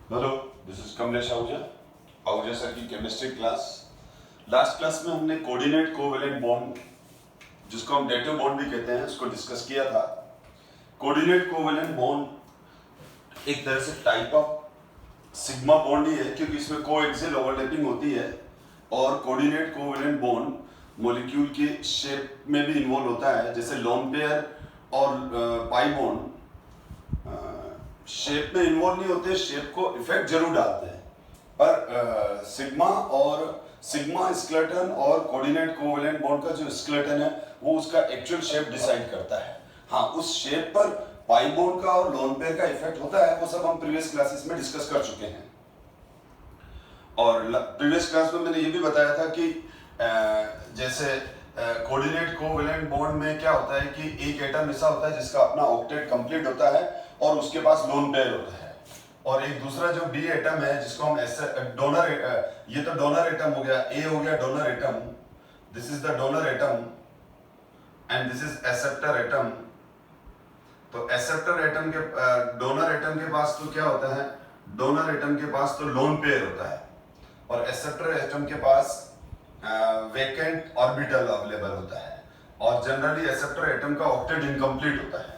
Hello, this is Kamlesh Ahuja sir की chemistry class. Last class में हमने कोऑर्डिनेट कोवेलेंट बॉन्ड, जिसको हम डेटिव बॉन्ड भी कहते हैं, उसको डिस्कस किया था। कोऑर्डिनेट कोवेलेंट बॉन्ड एक तरह से टाइप ऑफ सिग्मा बॉन्ड ही है, क्योंकि इसमें कोएक्सियल ओवरलैपिंग होती है। और कोऑर्डिनेट कोवेलेंट बॉन्ड मॉलिक्यूल के शेप में भी इन्वॉल्व होता है, जैसे लोन पेयर और पाई बॉन्ड शेप में इन्वॉल्व नहीं होते, शेप को इफेक्ट जरूर डालते हैं। पर सिग्मा स्केलेटन और कोऑर्डिनेट कोवेलेंट बॉन्ड का जो स्केलेटन है वो उसका एक्चुअल शेप डिसाइड करता है। हाँ, उस शेप पर पाई बॉन्ड का और लोन पेयर का इफेक्ट होता है, वो सब हम प्रीवियस क्लासेस में डिस्कस कर चुके हैं। और प्रीवियस क्लास में मैंने ये भी बताया था कि जैसे कोऑर्डिनेट कोवेलेंट बॉन्ड में क्या होता है कि एक एटम ऐसा होता है जिसका अपना ऑक्टेट कंप्लीट होता है और उसके पास लोन पेयर होता है, और एक दूसरा जो बी एटम है जिसको हम डोनर, ये तो डोनर एटम हो गया, ए हो गया donor atom, this is the donor atom and this is acceptor atom. तो एक्सेप्टर एटम के डोनर एटम के पास तो क्या होता है, डोनर एटम के पास तो लोन पेयर होता है, और एक्सेप्टर एटम के पास वेकेंट ऑर्बिटल अवेलेबल होता है, और जनरली एक्सेप्टर एटम का ऑक्टेट इनकम्प्लीट होता है।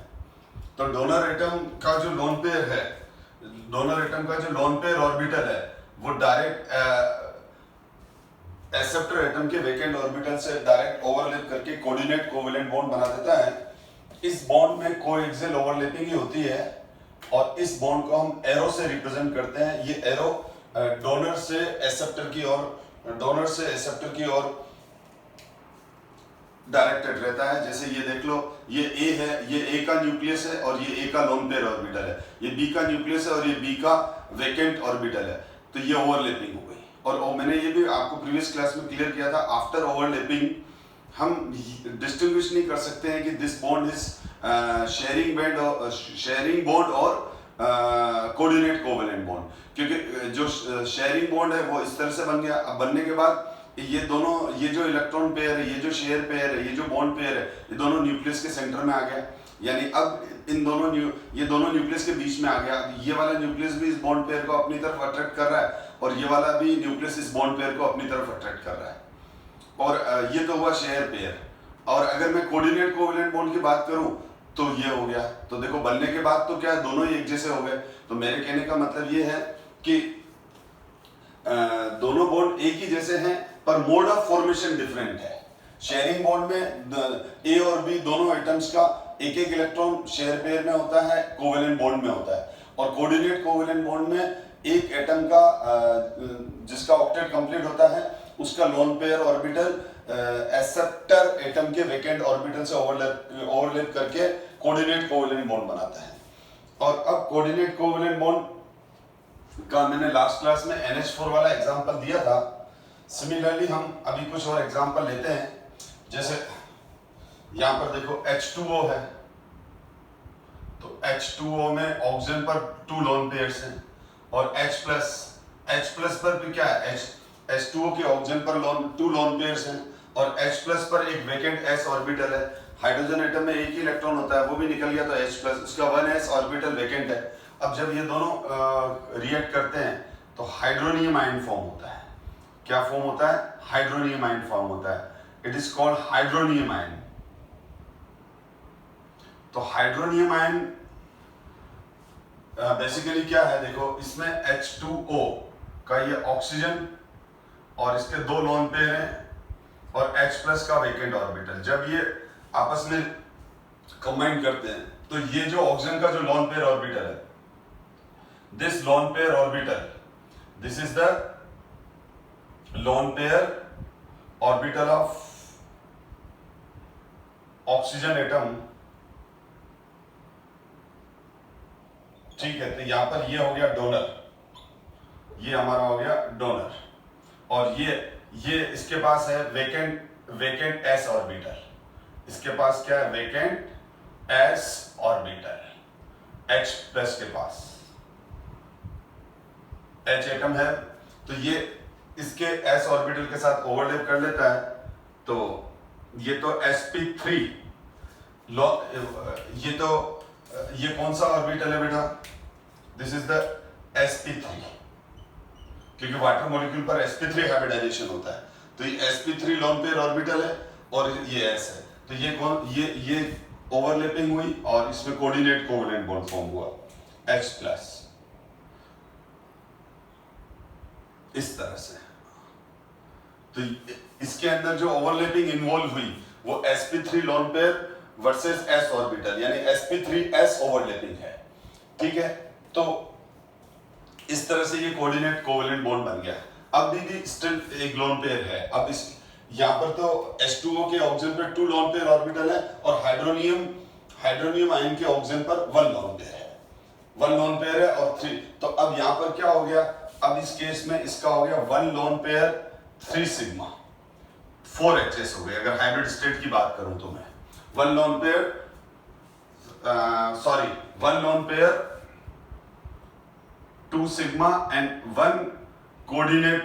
तो डोनर एटम का जो लोन पेयर है, डोनर एटम का जो लोन पेयर ऑर्बिटल है, वो डायरेक्ट एक्सेप्टर एटम के वेकेंट ऑर्बिटल से डायरेक्ट ओवरलैप करके कोऑर्डिनेट कोवेलेंट बॉन्ड बना देता है। इस बॉन्ड में कोएक्सियल ओवरलैपिंग ही होती है, और इस बॉन्ड को हम एरो से रिप्रेजेंट करते हैं। ये एरो डोनर से एक्सेप्टर की ओर डायरेक्टेड रहता है। जैसे ये देख लो, ये ए है, ये ए का न्यूक्लियस है और ये ए का लोन पेयर ऑर्बिटल है, ये बी का न्यूक्लियस है और ये बी का वेकेंट ऑर्बिटल है। तो ये ओवरलैपिंग हो गई। और मैंने ये भी आपको प्रीवियस क्लास में क्लियर किया था, आफ्टर ओवरलैपिंग हम डिस्टिंग्विश नहीं कर सकते हैं कि this bond is sharing bond और कोऑर्डिनेट कोवेलेंट बॉन्ड, क्योंकि जो शेयरिंग बॉन्ड है वो इस तरह से बन गया। अब बनने के बाद ये दोनों, ये जो इलेक्ट्रॉन पेयर है, ये जो शेयर पेयर है, ये जो बॉन्ड पेयर है, ये दोनों न्यूक्लियस के सेंटर में आ गया। यानी अब ये दोनों न्यूक्लियस के बीच में आ गया। ये वाला न्यूक्लियस भी इस बॉन्ड पेयर को अपनी तरफ अट्रैक्ट कर रहा है, और ये वाला भी न्यूक्लियस इस बॉन्ड पेयर को अपनी तरफ अट्रैक्ट कर रहा है। और ये तो हुआ शेयर पेयर। और अगर मैं कोऑर्डिनेट कोवेलेंट बॉन्ड की बात करूं तो ये हो गया। तो देखो, बनने के बाद तो क्या दोनों ही एक जैसे हो गए। तो मेरे कहने का मतलब ये है कि दोनों बॉन्ड एक ही जैसे हैं, पर मोड ऑफ फॉर्मेशन डिफरेंट है। शेयरिंग बॉन्ड में ए और बी दोनों एटम्स का एक एक इलेक्ट्रॉन शेयर पेयर में होता है, कोवेलेंट बॉन्ड में होता है। और कोऑर्डिनेट कोवेलेंट बॉन्ड में एक एटम का जिसका ऑक्टेट कंप्लीट होता है, उसका lone pair orbital acceptor atom के वेकेंट ऑर्बिटल से ओवरलैप करके कोऑर्डिनेट कोवेलेंट बॉन्ड बनाता है। और अब कोऑर्डिनेट कोवेलेंट बॉन्ड का मैंने लास्ट क्लास में NH4 वाला एग्जांपल दिया था। सिमिलरली हम अभी कुछ और एग्जांपल लेते हैं। जैसे यहां पर देखो H2O है, तो H2O में ऑक्सीजन पर 2 लोन पेयर्स हैं, और H+ पर भी क्या है, H2O के ऑक्सीजन पर 2 लोन पेयर्स हैं, और H+ पर एक वेकेंट s ऑर्बिटल है। हाइड्रोजन एटम में एक ही इलेक्ट्रॉन होता है, वो भी निकल गया, तो H+, उसका 1s ऑर्बिटल वेकेंट है। अब जब ये दोनों रिएक्ट करते हैं तो हाइड्रोनियम आयन फॉर्म होता है। क्या फॉर्म होता है? हाइड्रोनियम आयन फॉर्म होता है। It is called hydronium ion. तो हाइड्रोनियम आयन बेसिकली क्या है, देखो इसमें H2O का ये ऑक्सीजन और इसके 2 लोन पेयर हैं, और H+ का वेकेंट ऑर्बिटल। जब ये आपस में कंबाइन करते हैं तो ये जो ऑक्सीजन का जो लोन पेयर ऑर्बिटल है, this lone pair orbital, this is the lone pair orbital of oxygen atom। ठीक है, तो यहां पर ये हो गया डोनर, ये हमारा हो गया डोनर, और ये इसके पास है वेकेंट s ऑर्बिटल। इसके पास क्या है? वेकेंट s ऑर्बिटल H+ के पास H एटम है, तो ये इसके s ऑर्बिटल के साथ ओवरलैप कर लेता है। तो ये तो sp3 ये कौन सा ऑर्बिटल है बेटा? दिस इज द sp3, क्योंकि वाटर मॉलिक्यूल पर sp3 हाइब्रिडाइजेशन होता है, तो ये sp3 लोन पेयर ऑर्बिटल है और ये s है, तो ये ओवरलैपिंग हुई और इसमें कोऑर्डिनेट कोवेलेंट बॉन्ड फॉर्म हुआ H+, इस तरह से। तो इसके अंदर जो ओवरलैपिंग इन्वॉल्व हुई वो sp3 lone pair versus s orbital, यानी sp3s ओवरलैपिंग है, ठीक है। तो इस तरह से ये कोऑर्डिनेट कोवेलेंट बॉन्ड बन गया। अब भी स्टिल एक लोन पेयर है। अब इस यहाँ पर तो H2O के ऑक्सीजन पर 2 लोन पेयर ऑर्बिटल है और हाइड्रोनियम आयन के ऑक्सीजन पर 1 लोन पेयर है, 1 लोन पेयर है और 3। तो अब यहाँ पर क्या हो गया, अब इस केस में इसका हो गया 1 लोन पेयर 3 सिग्मा 4 Hs हो गए। अगर हाइब्रिड स्टेट की बात करूं तो मैं 1 lone pair 2 sigma and 1 coordinate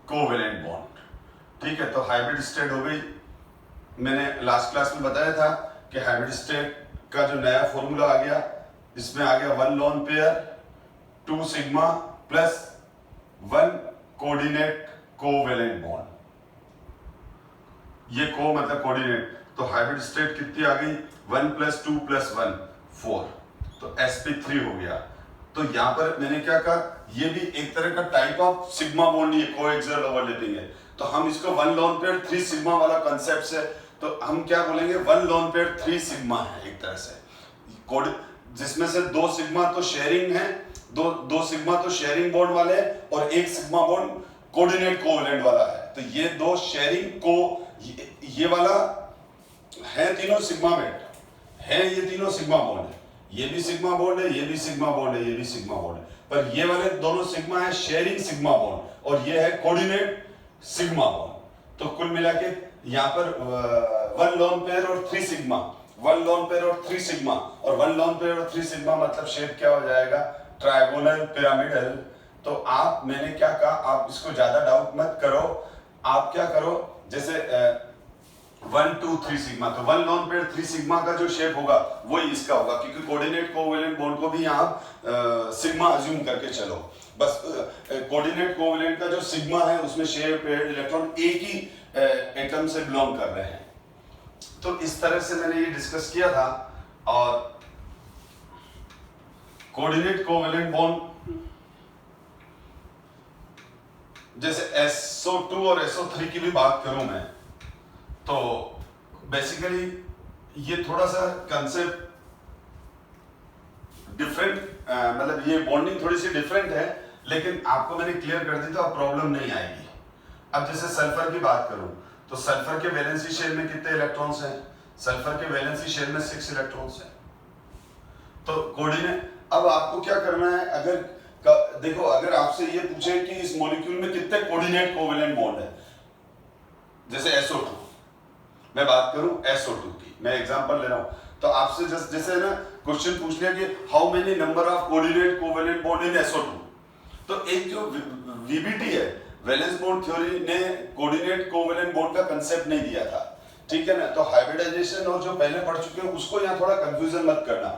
covalent bond, ठीक है। तो हाइब्रिड स्टेट हो गई। मैंने लास्ट क्लास में बताया था कि हाइब्रिड स्टेट का जो नया फॉर्मूला आ गया, इसमें आ गया 1 lone pair 2 sigma plus 1 coordinate covalent bond. ये को मतलब कोऑर्डिनेट, तो हाइब्रिड स्टेट कितनी आ गई 1 + 2 + 1 4, तो sp3 हो गया। तो यहाँ पर मैंने क्या कहा, ये भी एक तरह का टाइप ऑफ सिग्मा बॉन्ड, ये कोएक्सियल ओवरलैपिंग है। तो हम इसको 1 लोन पेयर 3 सिग्मा वाला कॉन्सेप्ट है, तो हम क्या बोलेंगे 1 लोन पेयर 3 सिग्मा है एक तरह से, जिसमें से 2 सिग्मा तो शेयरिंग है, दो सिग्मा तो शेयरिंग बॉन्ड वाले हैं और 1 सिग्मा बॉन्ड कोऑर्डिनेट कोवेलेंट वाला है। तो ये 2 शेयरिंग को ये वाला है, तीनों सिग्मा मेट है, ये तीनों सिग्मा बॉन्ड है, ये भी सिग्मा बॉन्ड है, ये भी सिग्मा बॉन्ड है, ये भी सिग्मा बॉन्ड है, पर ये वाले दोनों सिग्मा है शेयरिंग सिग्मा बॉन्ड और ये है कोऑर्डिनेट सिग्मा बॉन्ड। तो कुल मिला के यहाँ पर 1 लोन पेयर और 3 सिग्मा, 1 लोन पेयर और 3 सिग्मा, और 1 लोन पेयर और 3 सिग्मा मतलब शेप क्या हो जाएगा, ट्रायगोनल पिरामिडल। तो मैंने क्या कहा, आप इसको ज्यादा डाउट मत करो, आप क्या करो, जैसे 1 2 3 सिग्मा, तो 1 लोन पेयर 3 सिग्मा का जो शेप होगा वही इसका होगा, क्योंकि कोऑर्डिनेट कोवेलेंट बॉन्ड को भी आप सिग्मा अज्यूम करके चलो। बस कोऑर्डिनेट कोवेलेंट का जो सिग्मा है उसमें शेयर पेयर इलेक्ट्रॉन एक ही एटम से बिलोंग कर रहे हैं। तो इस तरह से मैंने ये डिस्कस किया था। और कोऑर्डिनेट कोवेलेंट बॉन्ड जैसे SO2 और SO3 की भी बात करूं मैं, तो बेसिकली ये थोड़ा सा कंसेप्ट डिफरेंट, मतलब ये बॉन्डिंग थोड़ी सी डिफरेंट है, लेकिन आपको मैंने क्लियर कर दी तो अब प्रॉब्लम नहीं आएगी। अब जैसे सल्फर की बात करूं, तो सल्फर के वैलेंसी शेल में कितने इलेक्ट्रॉन्स हैं, सल्फर के वैलेंसी शेल में 6 इलेक्ट्रॉन्स हैं। तो कोऑर्डिनेट, अब आपको क्या करना है, अगर देखो, अगर आपसे ये पूछे कि इस मॉलिक्यूल में कितने कोऑर्डिनेट कोवेलेंट बॉन्ड है, जैसे SO2, मैं बात करूं SO2 की, मैं एग्जांपल ले रहा हूं, तो आपसे जैसे ना क्वेश्चन पूछ लिया कि how many number of coordinate covalent bond in SO2, तो एक जो VBT है, वैलेंस बॉन्ड थ्योरी ने कोऑर्डिनेट कोवेलेंट बॉन्ड का कांसेप्ट नहीं दिया था, ठीक है ना। तो हाइब्रिडाइजेशन और जो पहले पढ़ चुके हैं उसको यहाँ थोड़ा कंफ्यूजन मत करना।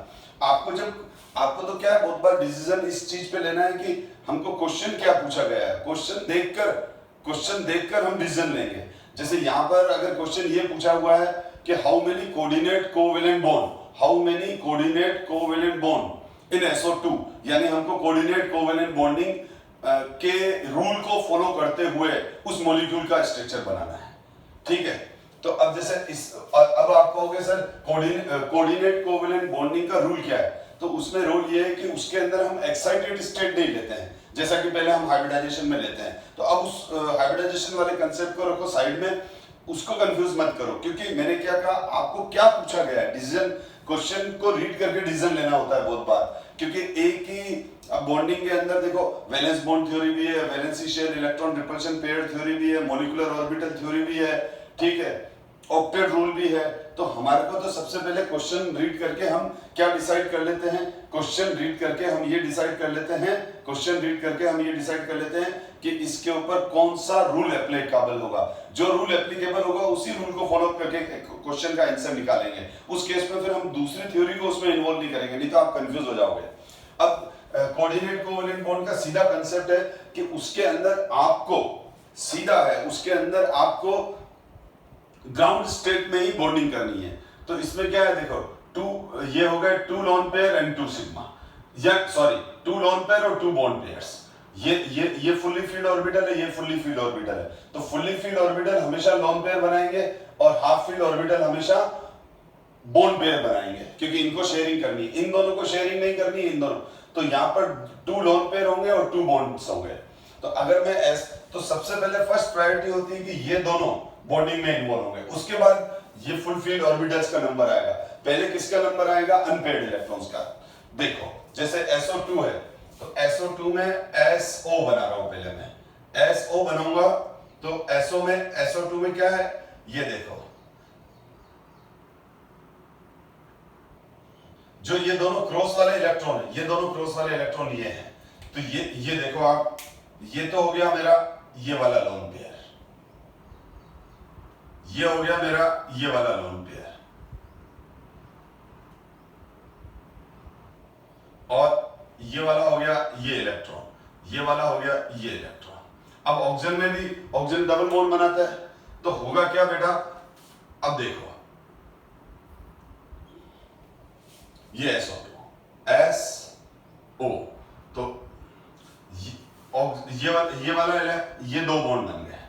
आपको तो क्या है, बहुत बार डिसीजन इस चीज पे लेना है कि हमको क्वेश्चन क्या पूछा गया है, क्वेश्चन देखकर हम डिसीजन लेंगे। जैसे यहाँ पर अगर क्वेश्चन ये पूछा हुआ है कि how many coordinate covalent bond in SO2, यानी हमको कोऑर्डिनेट कोवेलेंट बॉन्डिंग के रूल को फॉलो करते हुए उस मॉलिक्यूल का स्ट्रक्चर बनाना है, ठीक है। तो अब जैसे अब आप कहोगे सर कोऑर्डिनेट कोवेलेंट बॉन्डिंग का रूल क्या है, तो उसमें रूल ये है कि उसके अंदर हम एक्साइटेड स्टेट नहीं लेते हैं, जैसा कि पहले हम हाइब्रिडाइजेशन में लेते हैं। तो अब उस हाइब्रिडाइजेशन वाले कंसेप्ट को रखो साइड में, उसको कंफ्यूज मत करो, क्योंकि मैंने क्या कहा, आपको क्या पूछा गया है, डिसीजन क्वेश्चन को रीड करके डिसीजन लेना होता है बहुत बार, क्योंकि एक ही बॉन्डिंग के अंदर देखो वैलेंस बॉन्ड थ्योरी भी है, valency share electron repulsion pair theory भी है, मॉलिक्यूलर ऑर्बिटल थ्योरी भी है, ठीक है, ऑक्टेट रूल भी है। तो हमारे को तो सबसे पहले क्वेश्चन रीड करके हम क्या डिसाइड कर लेते हैं, क्वेश्चन रीड करके हम ये डिसाइड कर लेते हैं कि इसके ऊपर कौन सा रूल एप्लीकेबल होगा। जो रूल एप्लीकेबल होगा उसी रूल को फॉलो करके क्वेश्चन का आंसर निकालेंगे। उस केस में फिर हम दूसरी थ्योरी को उसमें इन्वॉल्व नहीं करेंगे, नहीं तो आप कंफ्यूज हो जाओगे। अब कोऑर्डिनेट कोवेलेंट बॉन्ड का सीधा कंसेप्ट है कि उसके अंदर आपको सीधा है, उसके अंदर आपको ग्राउंड स्टेट में ही बॉन्डिंग करनी है। तो इसमें क्या है देखो, टू ये हो गए 2 लोन पेयर एंड 2 सिग्मा, या सॉरी 2 लोन पेयर और 2 बॉन्ड पेयर्स। ये फुल्ली फील्ड ऑर्बिटल है, ये फुल्ली फील्ड ऑर्बिटल है। तो फुल्ली फील्ड ऑर्बिटल हमेशा लोन पेयर बनाएंगे और हाफ फील्ड ऑर्बिटल हमेशा बॉन्ड पेयर बनाएंगे, क्योंकि इनको शेयरिंग करनी है, इन दोनों को शेयरिंग नहीं करनी है इन दोनों। तो यहाँ पर 2 लोन पेयर होंगे और 2 बॉन्ड्स होंगे। तो अगर मैं तो सबसे पहले फर्स्ट प्रायोरिटी होती है कि ये दोनों बॉन्डिंग में इन्वॉल्व होंगे, उसके बाद ये फुल फील्ड ऑर्बिटल्स का नंबर आएगा। पहले किसका नंबर आएगा? अनपेयर्ड इलेक्ट्रॉन्स का। देखो जैसे SO2 है, तो SO2 में SO बना रहा हूं, पहले मैं SO बनाऊंगा। तो SO2 में क्या है, ये देखो, जो ये दोनों क्रॉस वाले इलेक्ट्रॉन है, ये दोनों क्रॉस वाले इलेक्ट्रॉन ये हैं। तो ये देखो आप, ये तो हो गया मेरा ये वाला लोन पेयर, ये हो गया मेरा ये वाला लोन पेयर, और ये वाला हो गया ये इलेक्ट्रॉन, ये वाला हो गया ये इलेक्ट्रॉन। अब ऑक्सीजन में भी ऑक्सीजन डबल बॉन्ड बनाता है, तो होगा क्या बेटा, अब देखो ये SO2 तो ये वाला ये 2 बॉन्ड बन गए,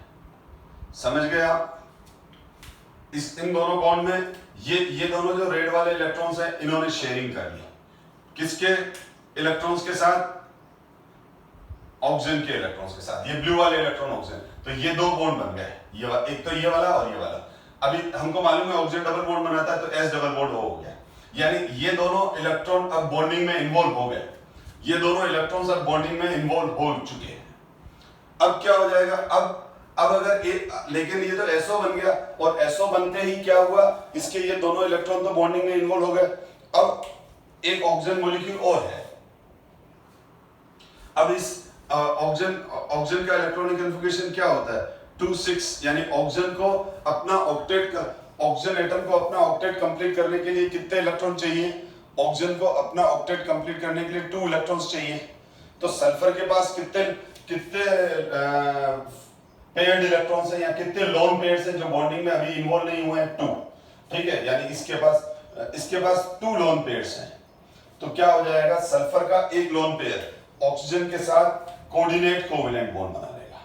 समझ गए आप? इन दोनों बॉन्ड में ये दोनों जो रेड वाले इलेक्ट्रॉन्स हैं, इन्होंने शेयरिंग कर ली किसके इलेक्ट्रॉन्स के साथ? ऑक्सीजन के इलेक्ट्रॉन्स के साथ। ये ब्लू वाले इलेक्ट्रॉन ऑक्सीजन, तो ये 2 बॉन्ड बन गए, एक तो ये वाला और ये वाला। अभी हमको मालूम है ऑक्सीजन डबल बॉन्ड बनाता है, तो S डबल बॉन्ड हो गया, यानी ये दोनों इलेक्ट्रॉन अब बॉन्डिंग में इन्वॉल्व हो गए, ये दोनों इलेक्ट्रॉन्स अब बॉन्डिंग में इन्वॉल्व हो चुके हैं। अब क्या हो जाएगा, अब अगर लेकिन ये तो SO बन गया, और SO बनते ही क्या हुआ, इसके ये दोनों इलेक्ट्रॉन तो बॉन्डिंग में इन्वॉल्व हो गए। अब एक ऑक्सीजन मॉलिक्यूल और है। अब इस ऑक्सीजन का इलेक्ट्रॉनिक कन्फिगरेशन क्या होता है? 2-6, यानी ऑक्सीजन को अपना ऑक्सीजन एटम को अपना ऑक्टेट कंप्लीट करने के लिए कितने इलेक्ट्रॉन चाहिए? ऑक्सीजन को अपना ऑक्टेट कंप्लीट करने के लिए 2 इलेक्ट्रॉन्स चाहिए। तो सल्फर के पास कितने पेयर्ड इलेक्ट्रॉन्स हैं, या कितने लोन पेयर्स हैं जो बॉन्डिंग में अभी इन्वॉल्व नहीं हुए हैं? 2, ठीक है, यानी इसके पास 2 लोन पेयर्स हैं। तो क्या हो जाएगा, सल्फर का एक लोन पेयर ऑक्सीजन के साथ कोऑर्डिनेट कोवेलेंट बॉन्ड बना लेगा,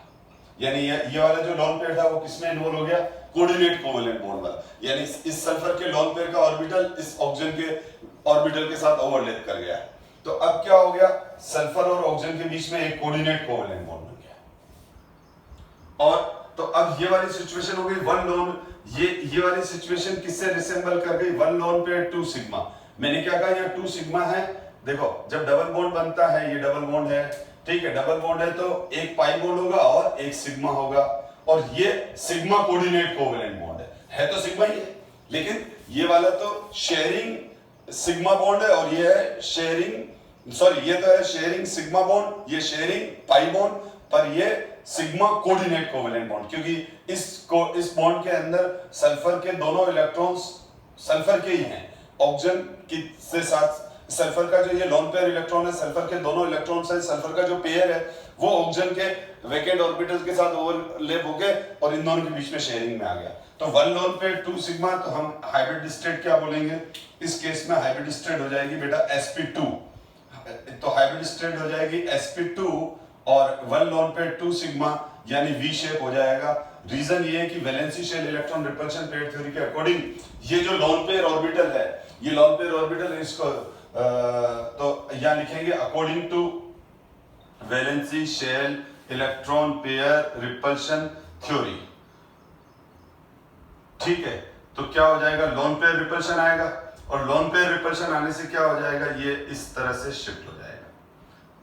यानी ये वाला जो लोन पेयर था वो किसमें इन्वॉल्व हो गया? कोऑर्डिनेट कोवेलेंट बॉन्ड वाला, यानी इस सल्फर के लोन पेयर का ऑर्बिटल इस ऑक्सीजन के ऑर्बिटल के साथ ओवरलैप कर गया। तो अब क्या हो गया, सल्फर और ऑक्सीजन के बीच में एक कोऑर्डिनेट कोवेलेंट बॉन्ड बन गया। और तो अब ये वाली सिचुएशन हो गई 1 लोन, ये वाली सिचुएशन किससे रिसेंबल कर गई? 1 लोन पेयर 2 सिग्मा। मैंने क्या कहा, यहाँ 2 सिग्मा है। देखो जब डबल बॉन्ड बनता है, ये डबल बॉन्ड है, ठीक है, डबल बॉन्ड है तो एक पाई बॉन्ड होगा और एक सिग्मा होगा, और ये सिग्मा कोऑर्डिनेट कोवेलेंट बॉन्ड है तो सिग्मा ही है, लेकिन ये वाला तो शेयरिंग सिग्मा बॉन्ड है, और ये है शेयरिंग, सॉरी ये तो है शेयरिंग सिग्मा बॉन्ड, ये शेयरिंग पाई बॉन्ड, पर ये सिग्मा कोऑर्डिनेट कोवेलेंट बॉन्ड, क्योंकि इस बॉन्ड के अंदर सल्फर के दोनों इलेक्ट्रॉन्स सल्फर के ही हैं। ऑक्सीजन के साथ सल्फर का जो ये लोन पेयर इलेक्ट्रॉन है, सल्फर के दोनों इलेक्ट्रॉन्स हैं, सल्फर का जो पेयर है वो ऑक्सीजन के वैकेंट ऑर्बिटल्स के साथ ओवरलैप हो गए और इन दोनों के बीच में शेयरिंग में आ गया। तो 1 लोन पेयर 2 सिग्मा, तो हम हाइब्रिड स्टेट क्या बोलेंगे इस केस में? हाइब्रिड स्टेट हो जाएगी बेटा sp2, तो हाइब्रिड स्टेट हो जाएगी sp2 और 1 लोन पेयर 2 सिग्मा, यानी V शेप हो जाएगा। रीजन ये है कि valency shell electron repulsion pair theory के अकॉर्डिंग ये जो लोन पेयर ऑर्बिटल है, ये लोन पेयर ऑर्बिटल इसको तो यहां लिखेंगे according to valency shell electron pair repulsion theory, ठीक है। तो क्या हो जाएगा, लोन पेयर रिपल्शन आएगा, और लोन पेयर रिपल्शन आने से क्या हो जाएगा, ये इस तरह से शिफ्ट हो जाएगा,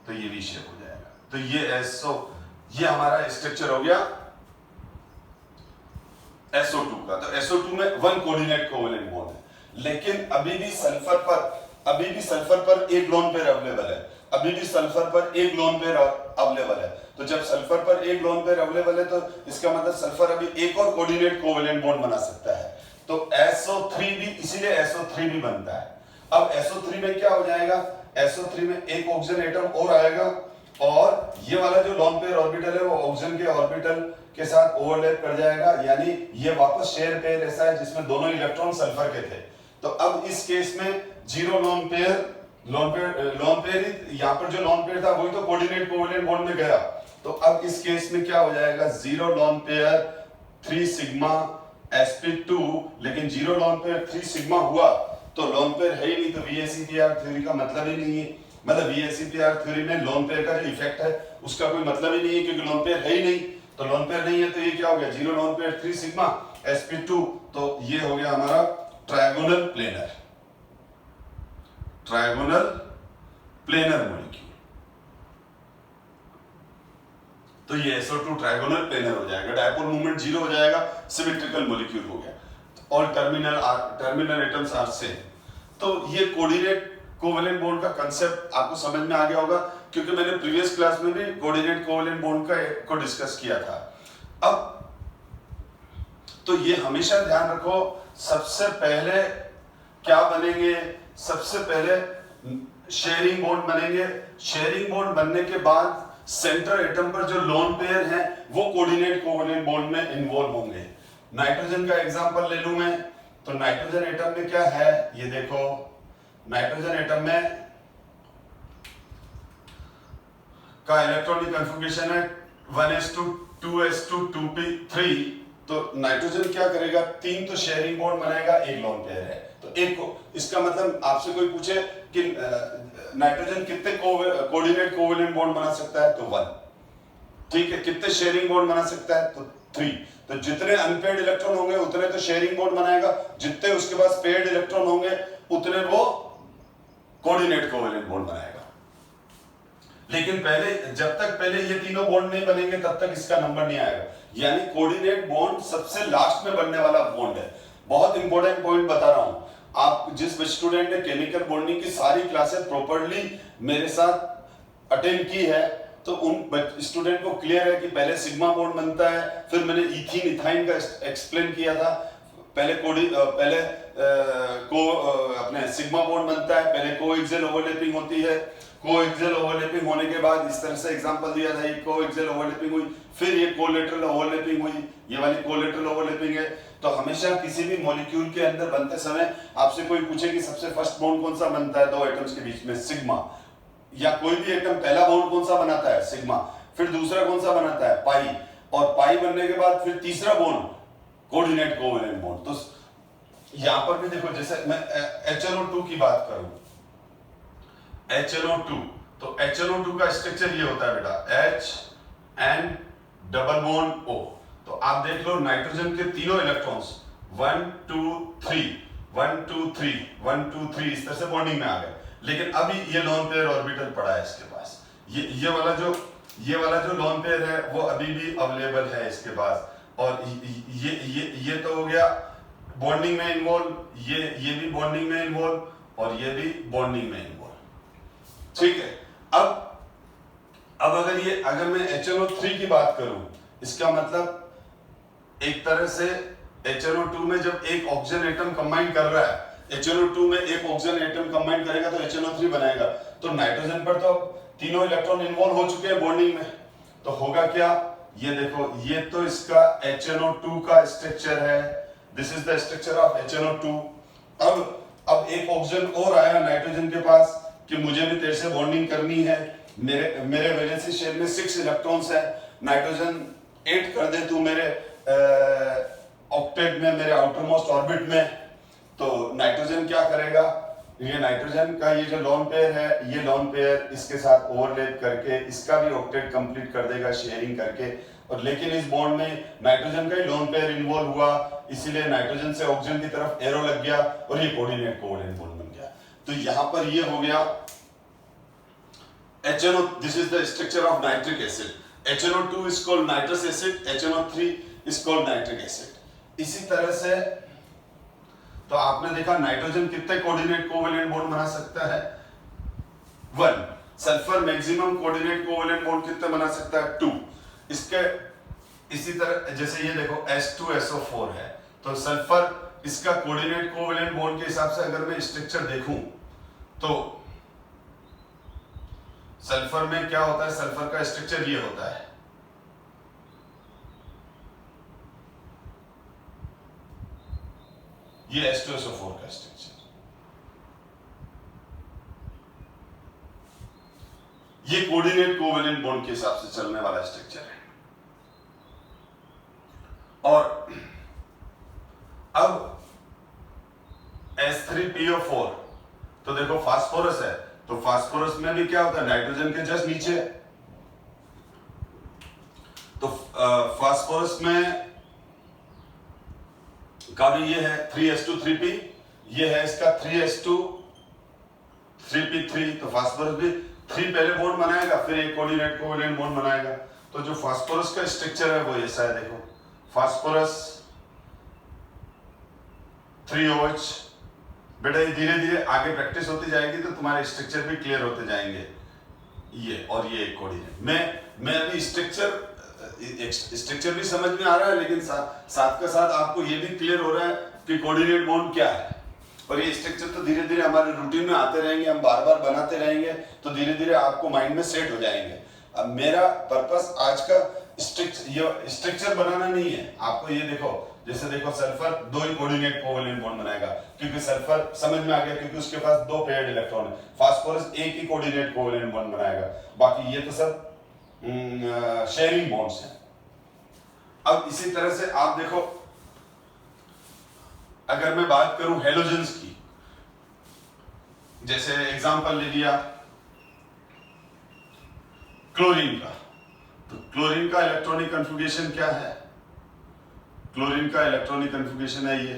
तो ये वी शेप हो जाएगा। तो ये ये हमारा स्ट्रक्चर हो गया SO2 का। तो SO2 में 1 कोऑर्डिनेट कोवेलेंट बॉन्ड है, लेकिन अभी भी सल्फर पर एक लोन पेयर अवेलेबल है, अभी भी सल्फर पर एक लोन पेयर अवेलेबल है। तो जब सल्फर पर एक लोन पेयर अवेलेबल है, तो इसका मतलब सल्फर अभी एक और कोऑर्डिनेट कोवेलेंट बॉन्ड बना सकता है। तो SO3 भी, इसीलिए SO3 भी बनता है। अब SO3 में क्या हो जाएगा, SO3 में एक ऑक्सीजन एटम और आएगा और ये वाला जो लोन पेयर ऑर्बिटल है वो ऑक्सीजन के ऑर्बिटल के साथ ओवरलैप कर जाएगा, यानी ये वापस शेयर पेयर ऐसा है जिसमें दोनों इलेक्ट्रॉन सल्फर के थे। तो अब इस केस में जीरो लोन पेयर यहाँ पर जो लोन पेयर था वही तो कोऑर्डिनेट कोवेलेंट बॉन्ड में गया। तो अब इस केस में क्या हो जाएगा, zero lone pair 3 sigma sp2, लेकिन जीरो लोन पेयर 3 सिग्मा हुआ तो लोन पेयर है ही नहीं, तो VSEPR थ्योरी का मतलब ही नहीं है। मतलब VSEPR थ्योरी में लोन पेयर का जो इफेक्ट है उसका कोई मतलब ही नहीं है, क्योंकि लोन पेयर है ही नहीं। तो लोन पेयर नहीं है तो ये क्या हो गया, zero lone pair 3 sigma sp2, तो ये हो गया हमारा ट्रायगोनल प्लेनर मॉलिक्यूल। तो ये SO2 ट्रायगोनल प्लेनर हो जाएगा, डायपोल मूवमेंट जीरो हो जाएगा, सिमेट्रिकल मॉलिक्यूल हो गया, और टर्मिनल एटम्स आर सेम। तो ये कोऑर्डिनेट कोवेलेंट बॉन्ड का कांसेप्ट आपको समझ में आ गया होगा, क्योंकि मैंने प्रीवियस क्लास में भी कोऑर्डिनेट कोवेलेंट बॉन्ड को डिस्कस किया था। अब तो ये हमेशा ध्यान रखो, सबसे पहले क्या बनेंगे, सबसे पहले शेयरिंग बॉन्ड बनेंगे। शेयरिंग बॉन्ड बनने के बाद सेंटर एटम पर जो लोन पेयर हैं वो कोऑर्डिनेट कोवेलेंट बॉन्ड में इन्वॉल्व होंगे। नाइट्रोजन का एग्जांपल ले लूं मैं, तो नाइट्रोजन एटम में क्या है, ये देखो, नाइट्रोजन एटम में का इलेक्ट्रॉनिक कन्फिग्रेशन है 1s2 2s2 2p3। तो नाइट्रोजन क्या करेगा, 3 तो शेयरिंग बॉन्ड बनाएगा, एक लोन पेयर है, तो एक को, इसका मतलब आपसे कोई पूछे कि नाइट्रोजन कितने कोऑर्डिनेट कोवेलेंट बॉन्ड बना सकता है, तो 1, ठीक है। कितने शेयरिंग बॉन्ड बना सकता है, तो 3। तो जितने अनपेयर्ड इलेक्ट्रॉन होंगे उतने तो शेयरिंग बॉन्ड बनाएगा, जितने उसके पास पेयर्ड इलेक्ट्रॉन होंगे उतने वो कोऑर्डिनेट कोवेलेंट बॉन्ड बनाएगा। लेकिन पहले, जब तक पहले ये तीनों बॉन्ड नहीं बनेंगे तब तक इसका नंबर नहीं आएगा, यानी कोऑर्डिनेट बॉन्ड सबसे लास्ट में बनने वाला बॉन्ड है। बहुत इंपॉर्टेंट पॉइंट बता रहा हूं, आप जिस स्टूडेंट ने केमिकल बॉन्डिंग की सारी क्लासेस प्रॉपर्ली मेरे साथ अटेंड की है, तो उन स्टूडेंट को क्लियर है कि पहले सिग्मा बॉन्ड बनता है, फिर मैंने इथीन इथाइन का एक्सप्लेन किया था, पहले अपने सिग्मा बॉन्ड बनता है, पहले कोएक्सियल ओवरलैपिंग होती है, कोएक्सियल ओवरलैपिंग होने के बाद इस तरह से एग्जांपल दिया था, ये कोएक्सियल ओवरलैपिंग हुई, फिर ये कोलेटरल ओवरलैपिंग हुई, ये वाली कोलेटरल ओवरलैपिंग है। तो हमेशा किसी भी मॉलिक्यूल के अंदर बनते समय आपसे कोई पूछे कि सबसे फर्स्ट बॉन्ड कौन सा बनता है दो एटम्स के बीच में, सिग्मा, या कोई भी एटम पहला बॉन्ड कौन सा बनाता है, सिग्मा, फिर दूसरा कौन सा बनाता है, पाई, और पाई बनने के बाद फिर तीसरा बॉन्ड कोऑर्डिनेट कोवेलेंट बॉन्ड। तो यहां पर भी देखो, जैसे मैं HNO2 की बात करूं, HNO2, तो HNO2 का स्ट्रक्चर ये होता है बेटा, H N double bond O। तो आप देख लो नाइट्रोजन के तीनों इलेक्ट्रॉन्स 1 2 3 1 2 3 1 2 3 इस तरह से बॉन्डिंग में आ गए, लेकिन अभी ये लोन पेयर ऑर्बिटल पड़ा है इसके पास, ये वाला जो लोन पेयर है वो अभी भी अवेलेबल है इसके पास, और ये तो हो गया बॉन्डिंग में इन्वॉल्व, ये भी बॉन्डिंग में इन्वॉल्व, और ये भी बॉन्डिंग में इन्वॉल्व, ठीक है। अब अगर मैं HNO3 की बात करूं, इसका मतलब एक तरह से HNO2 में जब एक ऑक्सीजन एटम कंबाइन कर रहा है, HNO2 में एक ऑक्सीजन एटम कंबाइन करेगा तो HNO3 बनाएगा, तो नाइट्रोजन पर तो तीनों इलेक्ट्रॉन इन्वॉल्व हो चुके हैं बॉन्डिंग में, तो होगा क्या, ये देखो, ये तो इसका HNO2 का स्ट्रक्चर है, this is the structure of HNO2। अब एक ऑक्सीजन और आया नाइट्रोजन के पास कि मुझे भी तेरे से बॉन्डिंग करनी है, मेरे वैलेंसी शेल में 6 इलेक्ट्रॉन्स है, नाइट्रोजन 8 कर दे तू मेरे ऑक्टेट में, मेरे आउटर मोस्ट ऑर्बिट में। तो नाइट्रोजन क्या करेगा, ये नाइट्रोजन का ये जो लोन पेयर है, ये लोन पेयर इसके साथ ओवरलैप करके इसका भी ऑक्टेट कंप्लीट कर देगा शेयरिंग करके, और लेकिन इस बॉन्ड में नाइट्रोजन का ही लोन पेयर इन्वॉल्व हुआ, इसीलिए नाइट्रोजन से ऑक्सीजन की तरफ एरो लग गया और ये कोऑर्डिनेट कोवेलेंट बॉन्ड बन गया। तो यहां पर ये हो गया HNO, this is the structure of nitric acid. HNO2 is called nitrous acid, HNO3 is called nitric acid. इसी तरह से तो आपने देखा नाइट्रोजन कितने कोऑर्डिनेट कोवेलेंट बॉन्ड बना सकता है, 1। Sulphur maximum coordinate covalent bond कितने बना सकता है, 2। इसके इसी तरह जैसे ये देखो H2SO4 है, तो सल्फर इसका कोऑर्डिनेट कोवेलेंट बॉन्ड के हिसाब से अगर मैं स्ट्रक्चर देखूं तो सल्फर में क्या होता है, सल्फर का स्ट्रक्चर ये होता है, ये H2SO4 का स्ट्रक्चर, ये कोऑर्डिनेट कोवेलेंट बॉन्ड के हिसाब से चलने वाला स्ट्रक्चर है। और अब H3PO4, तो देखो फास्फोरस है, तो फास्फोरस में भी क्या होता है, नाइट्रोजन के जस्ट नीचे, तो फास्फोरस में का भी ये है 3s2 3p, ये है इसका 3s2 3p3, तो फास्फोरस भी 3 पहले बॉन्ड बनाएगा, फिर एक कोऑर्डिनेट कोवेलेंट बॉन्ड बनाएगा। तो जो फास्फोरस का स्ट्रक्चर है वो ऐसा है, देखो फास्फोरस 3OH। बेटा ये धीरे धीरे आगे प्रैक्टिस होती जाएगी तो तुम्हारे स्ट्रक्चर भी क्लियर होते जाएंगे। ये और ये एक कोऑर्डिनेट, मैं अभी स्ट्रक्चर भी समझ में आ रहा है, लेकिन साथ का साथ आपको ये भी क्लियर हो रहा है कि कोऑर्डिनेट बॉन्ड क्या है। और ये स्ट्रक्चर तो धीरे धीरे हमारे रूटीन में आते रहेंगे, हम बार बार बनाते रहेंगे, तो धीरे धीरे आपको माइंड में सेट हो जाएंगे। अब मेरा पर्पस आज का स्ट्रक्चर बनाना नहीं है, आपको ये देखो, जैसे देखो सल्फर 2 ही कोऑर्डिनेट कोवेलेंट बॉन्ड बनाएगा, क्योंकि सल्फर समझ में आ गया, क्योंकि उसके पास 2 पेयर्ड इलेक्ट्रॉन है। फास्फोरस 1 ही कोऑर्डिनेट कोवेलेंट बॉन्ड बनाएगा, बाकी ये तो सब शेयरिंग बॉन्ड्स हैं। अब इसी तरह से आप देखो, अगर मैं बात करूं हेलोजेंस की, जैसे एग्जांपल ले लिया क्लोरीन का, तो क्लोरीन का इलेक्ट्रॉनिक कन्फिगरेशन क्या है, क्लोरीन का इलेक्ट्रॉनिक कन्फिगरेशन है ये।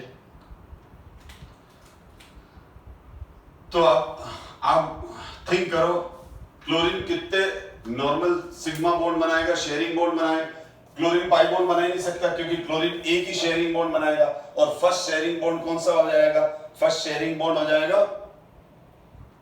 तो अब आप थिंक करो, क्लोरीन कितने नॉर्मल सिग्मा बॉन्ड बनाएगा, शेयरिंग बॉन्ड बनाएगा। क्लोरीन पाई बॉन्ड बना ही नहीं सकता, क्योंकि क्लोरीन एक ही शेयरिंग बॉन्ड बनाएगा। और फर्स्ट शेयरिंग बॉन्ड कौन सा हो जाएगा, फर्स्ट शेयरिंग बॉन्ड हो जाएगा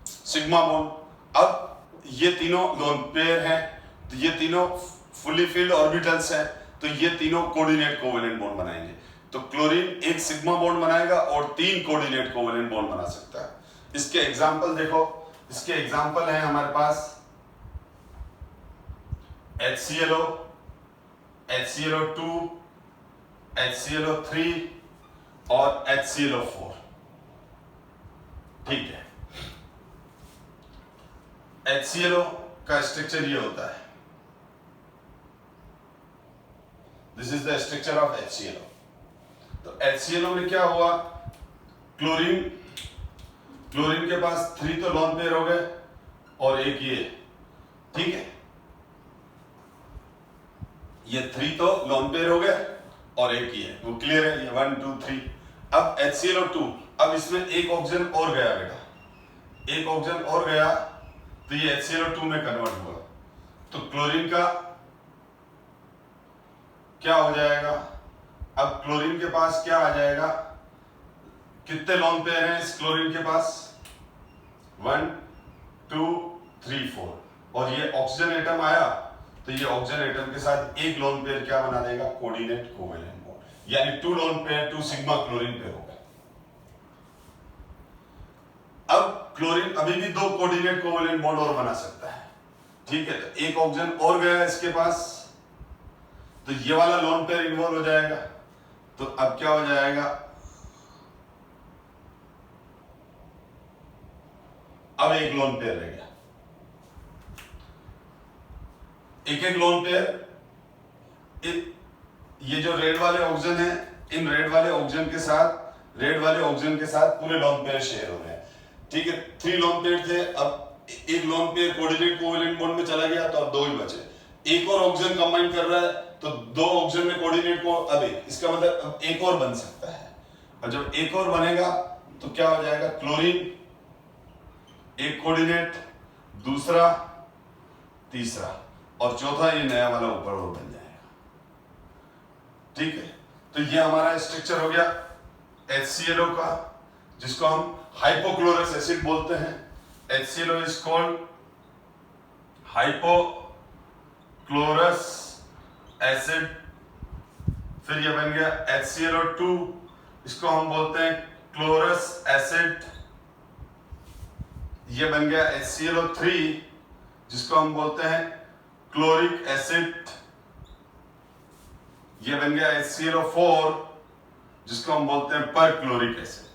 सिग्मा बॉन्ड। अब ये तीनों लोन पेयर हैं, तो ये तीनों फुली फिल्ड ऑर्बिटल्स हैं, तो ये तीनों कोऑर्डिनेट कोवेलेंट बॉन्ड बनाएंगे। तो क्लोरीन एक सिग्मा बॉन्ड बनाएगा और 3 कोऑर्डिनेट कोवेलेंट बॉन्ड बना सकता है। इसके एग्जांपल देखो, इसके एग्जांपल हैं हमारे पास HClO, HClO2, HClO3 और HClO4। ठीक है, HClO का स्ट्रक्चर ये होता है, this is the structure of HClO। तो HClO में क्या हुआ, क्लोरीन के पास 3 तो लोन पेयर हो गए और एक ये, ठीक है, ये 3 तो लोन पेयर हो गए और एक ये, वो क्लियर है, ये 1 2 3। अब HClO2, अब इसमें एक ऑक्सीजन और गया बेटा, एक ऑक्सीजन और गया, तो ये HClO2 में कन्वर्ट हुआ। तो क्लोरीन का क्या हो जाएगा, अब क्लोरीन के पास क्या आ जाएगा, कितने लोन पेयर हैं इस क्लोरीन के पास, 1 2 3 4, और ये ऑक्सीजन एटम आया, तो ये ऑक्सीजन एटम के साथ एक लोन पेयर क्या बना देगा, कोऑर्डिनेट कोवेलेंट बॉन्ड, यानी 2 loan pair 2 sigma chlorine pair हो गया। अब क्लोरीन अभी भी 2 कोऑर्डिनेट कोवेलेंट बॉन्ड और बना सकता है, ठीक है, तो एक ऑक्सीजन और गया इसके पास, तो ये वाला लोन पेयर इन्वॉल्व हो जाएगा। तो अब क्या हो जाएगा, अब एक लोन पेयर रह गया, एक लोन पेयर। ये जो रेड वाले ऑक्सीजन है, इन रेड वाले ऑक्सीजन के साथ पूरे लोन पेयर शेयर हो रहे हैं, ठीक है। 3 लोन पेयर थे, अब एक lone pair coordinate covalent bond में चला गया, तो अब 2 ही बचे। एक और ऑक्सीजन कंबाइन कर रहा है, तो 2 ऑक्सीजन में कोऑर्डिनेट को, अब इसका मतलब अब एक और बन सकता है, और जब एक और बनेगा तो क्या हो जाएगा, क्लोरीन एक कोऑर्डिनेट, दूसरा, तीसरा, और चौथा ये नया वाला ऊपर और बन जाएगा, ठीक है। तो ये हमारा स्ट्रक्चर हो गया HClO का, जिसको हम हाइपोक्लोरस एसिड बोलते हैं। HClO is called hypochlorous acid. फिर ये बन गया HClO2, इसको हम बोलते हैं क्लोरस एसिड। ये बन गया HClO3, जिसको हम बोलते हैं क्लोरिक एसिड, ये बन गया HClO4 जिसको हम बोलते हैं परक्लोरिक एसिड।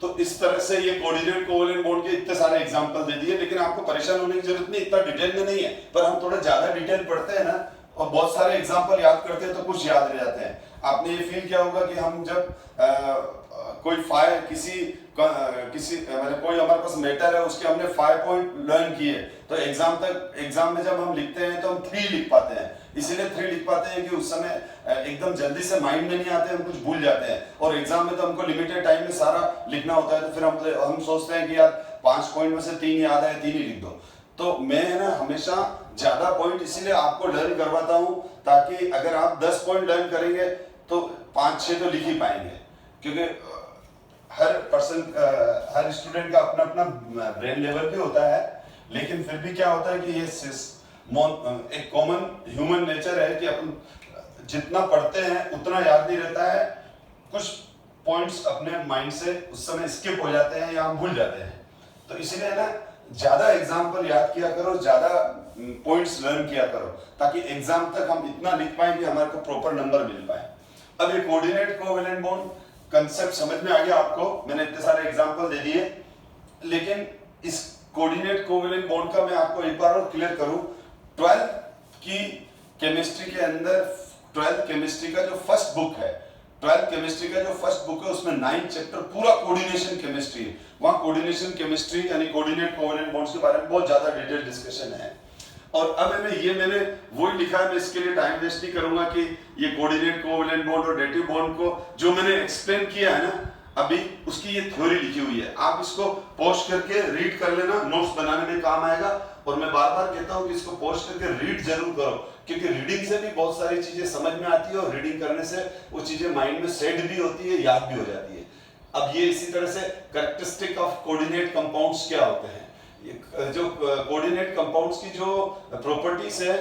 तो इस तरह से ये कोऑर्डिनेट कोवेलेंट बॉन्ड के इतने सारे एग्जांपल दे दिए, लेकिन आपको परेशान होने की जरूरत नहीं, इतना डिटेल में नहीं है, पर हम थोड़ा ज्यादा डिटेल पढ़ते हैं ना और बहुत सारे एग्जांपल याद करते हैं तो कुछ याद रह जाते हैं। आपने ये फील किया होगा कि हम जब कोई फाइव किसी मतलब कोई हमारे पास मैटर है उसके हमने 5 पॉइंट लर्न किए, तो एग्जाम में जब हम लिखते हैं तो हम 3 लिख पाते हैं। इसीलिए 3 लिख पाते हैं कि उस समय एकदम जल्दी से माइंड में नहीं आते, हम कुछ भूल जाते हैं, और एग्जाम में तो हमको लिमिटेड टाइम में सारा लिखना होता है, तो फिर हम सोचते हैं कि यार 5 पॉइंट में से 3 याद है, 3 ही लिख दो। तो मैं ना हमेशा ज्यादा पॉइंट इसीलिए आपको लर्न करवाता हूं ताकि अगर आप 10 पॉइंट लर्न करेंगे तो 5-6 तो लिख ही पाएंगे, क्योंकि हर स्टूडेंट का अपना अपना ब्रेन लेवल भी होता है, लेकिन फिर भी क्या होता है कि ये एक कॉमन ह्यूमन नेचर है कि अपन जितना पढ़ते हैं उतना याद नहीं रहता है, कुछ पॉइंट्स अपने माइंड से उस समय स्किप हो जाते हैं या हम भूल जाते हैं। तो इसीलिए ना ज्यादा एग्जाम्पल याद किया करो, ज्यादा पॉइंट्स लर्न किया करो, ताकि एग्जाम तक हम इतना लिख पाए कि हमारे को प्रॉपर नंबर मिल पाए। अब ये कोऑर्डिनेट कोवेलेंट बॉन्ड कंसेप्ट समझ में आ गया आपको, मैंने इतने सारे एग्जांपल दे दिए, लेकिन इस कोऑर्डिनेट कोवेलेंट बॉन्ड का मैं आपको एक बार और क्लियर करूं। 12th की केमिस्ट्री के अंदर 12th केमिस्ट्री का जो फर्स्ट बुक है, 12th केमिस्ट्री का जो फर्स्ट बुक है उसमें 9 चैप्टर पूरा कोऑर्डिनेशन केमिस्ट्री है। वहां कोऑर्डिनेशन केमिस्ट्री यानी कोऑर्डिनेट कोवेलेंट बॉन्ड्स के बारे में बहुत ज्यादा डिटेल डिस्कशन है। और अब मैंने वही लिखा है, मैं इसके लिए टाइम वेस्ट नहीं करूंगा कि ये कोऑर्डिनेट कोवेलेंट बॉन्ड और डेटिव बॉन्ड को जो मैंने एक्सप्लेन किया है ना अभी, उसकी ये थ्योरी लिखी हुई है, आप इसको पोस्ट करके रीड कर लेना, नोट्स बनाने में काम आएगा। और मैं बार बार कहता हूं कि इसको पोस्ट करके रीड जरूर करो, क्योंकि रीडिंग से भी बहुत सारी चीजें समझ में आती है और रीडिंग करने से वो चीजें माइंड में सेट भी होती है, याद भी हो जाती है। अब ये इसी तरह से कैरेक्टरिस्टिक ऑफ कोऑर्डिनेट कंपाउंड्स क्या होते हैं, जो कोऑर्डिनेट कंपाउंड्स की जो प्रॉपर्टीज है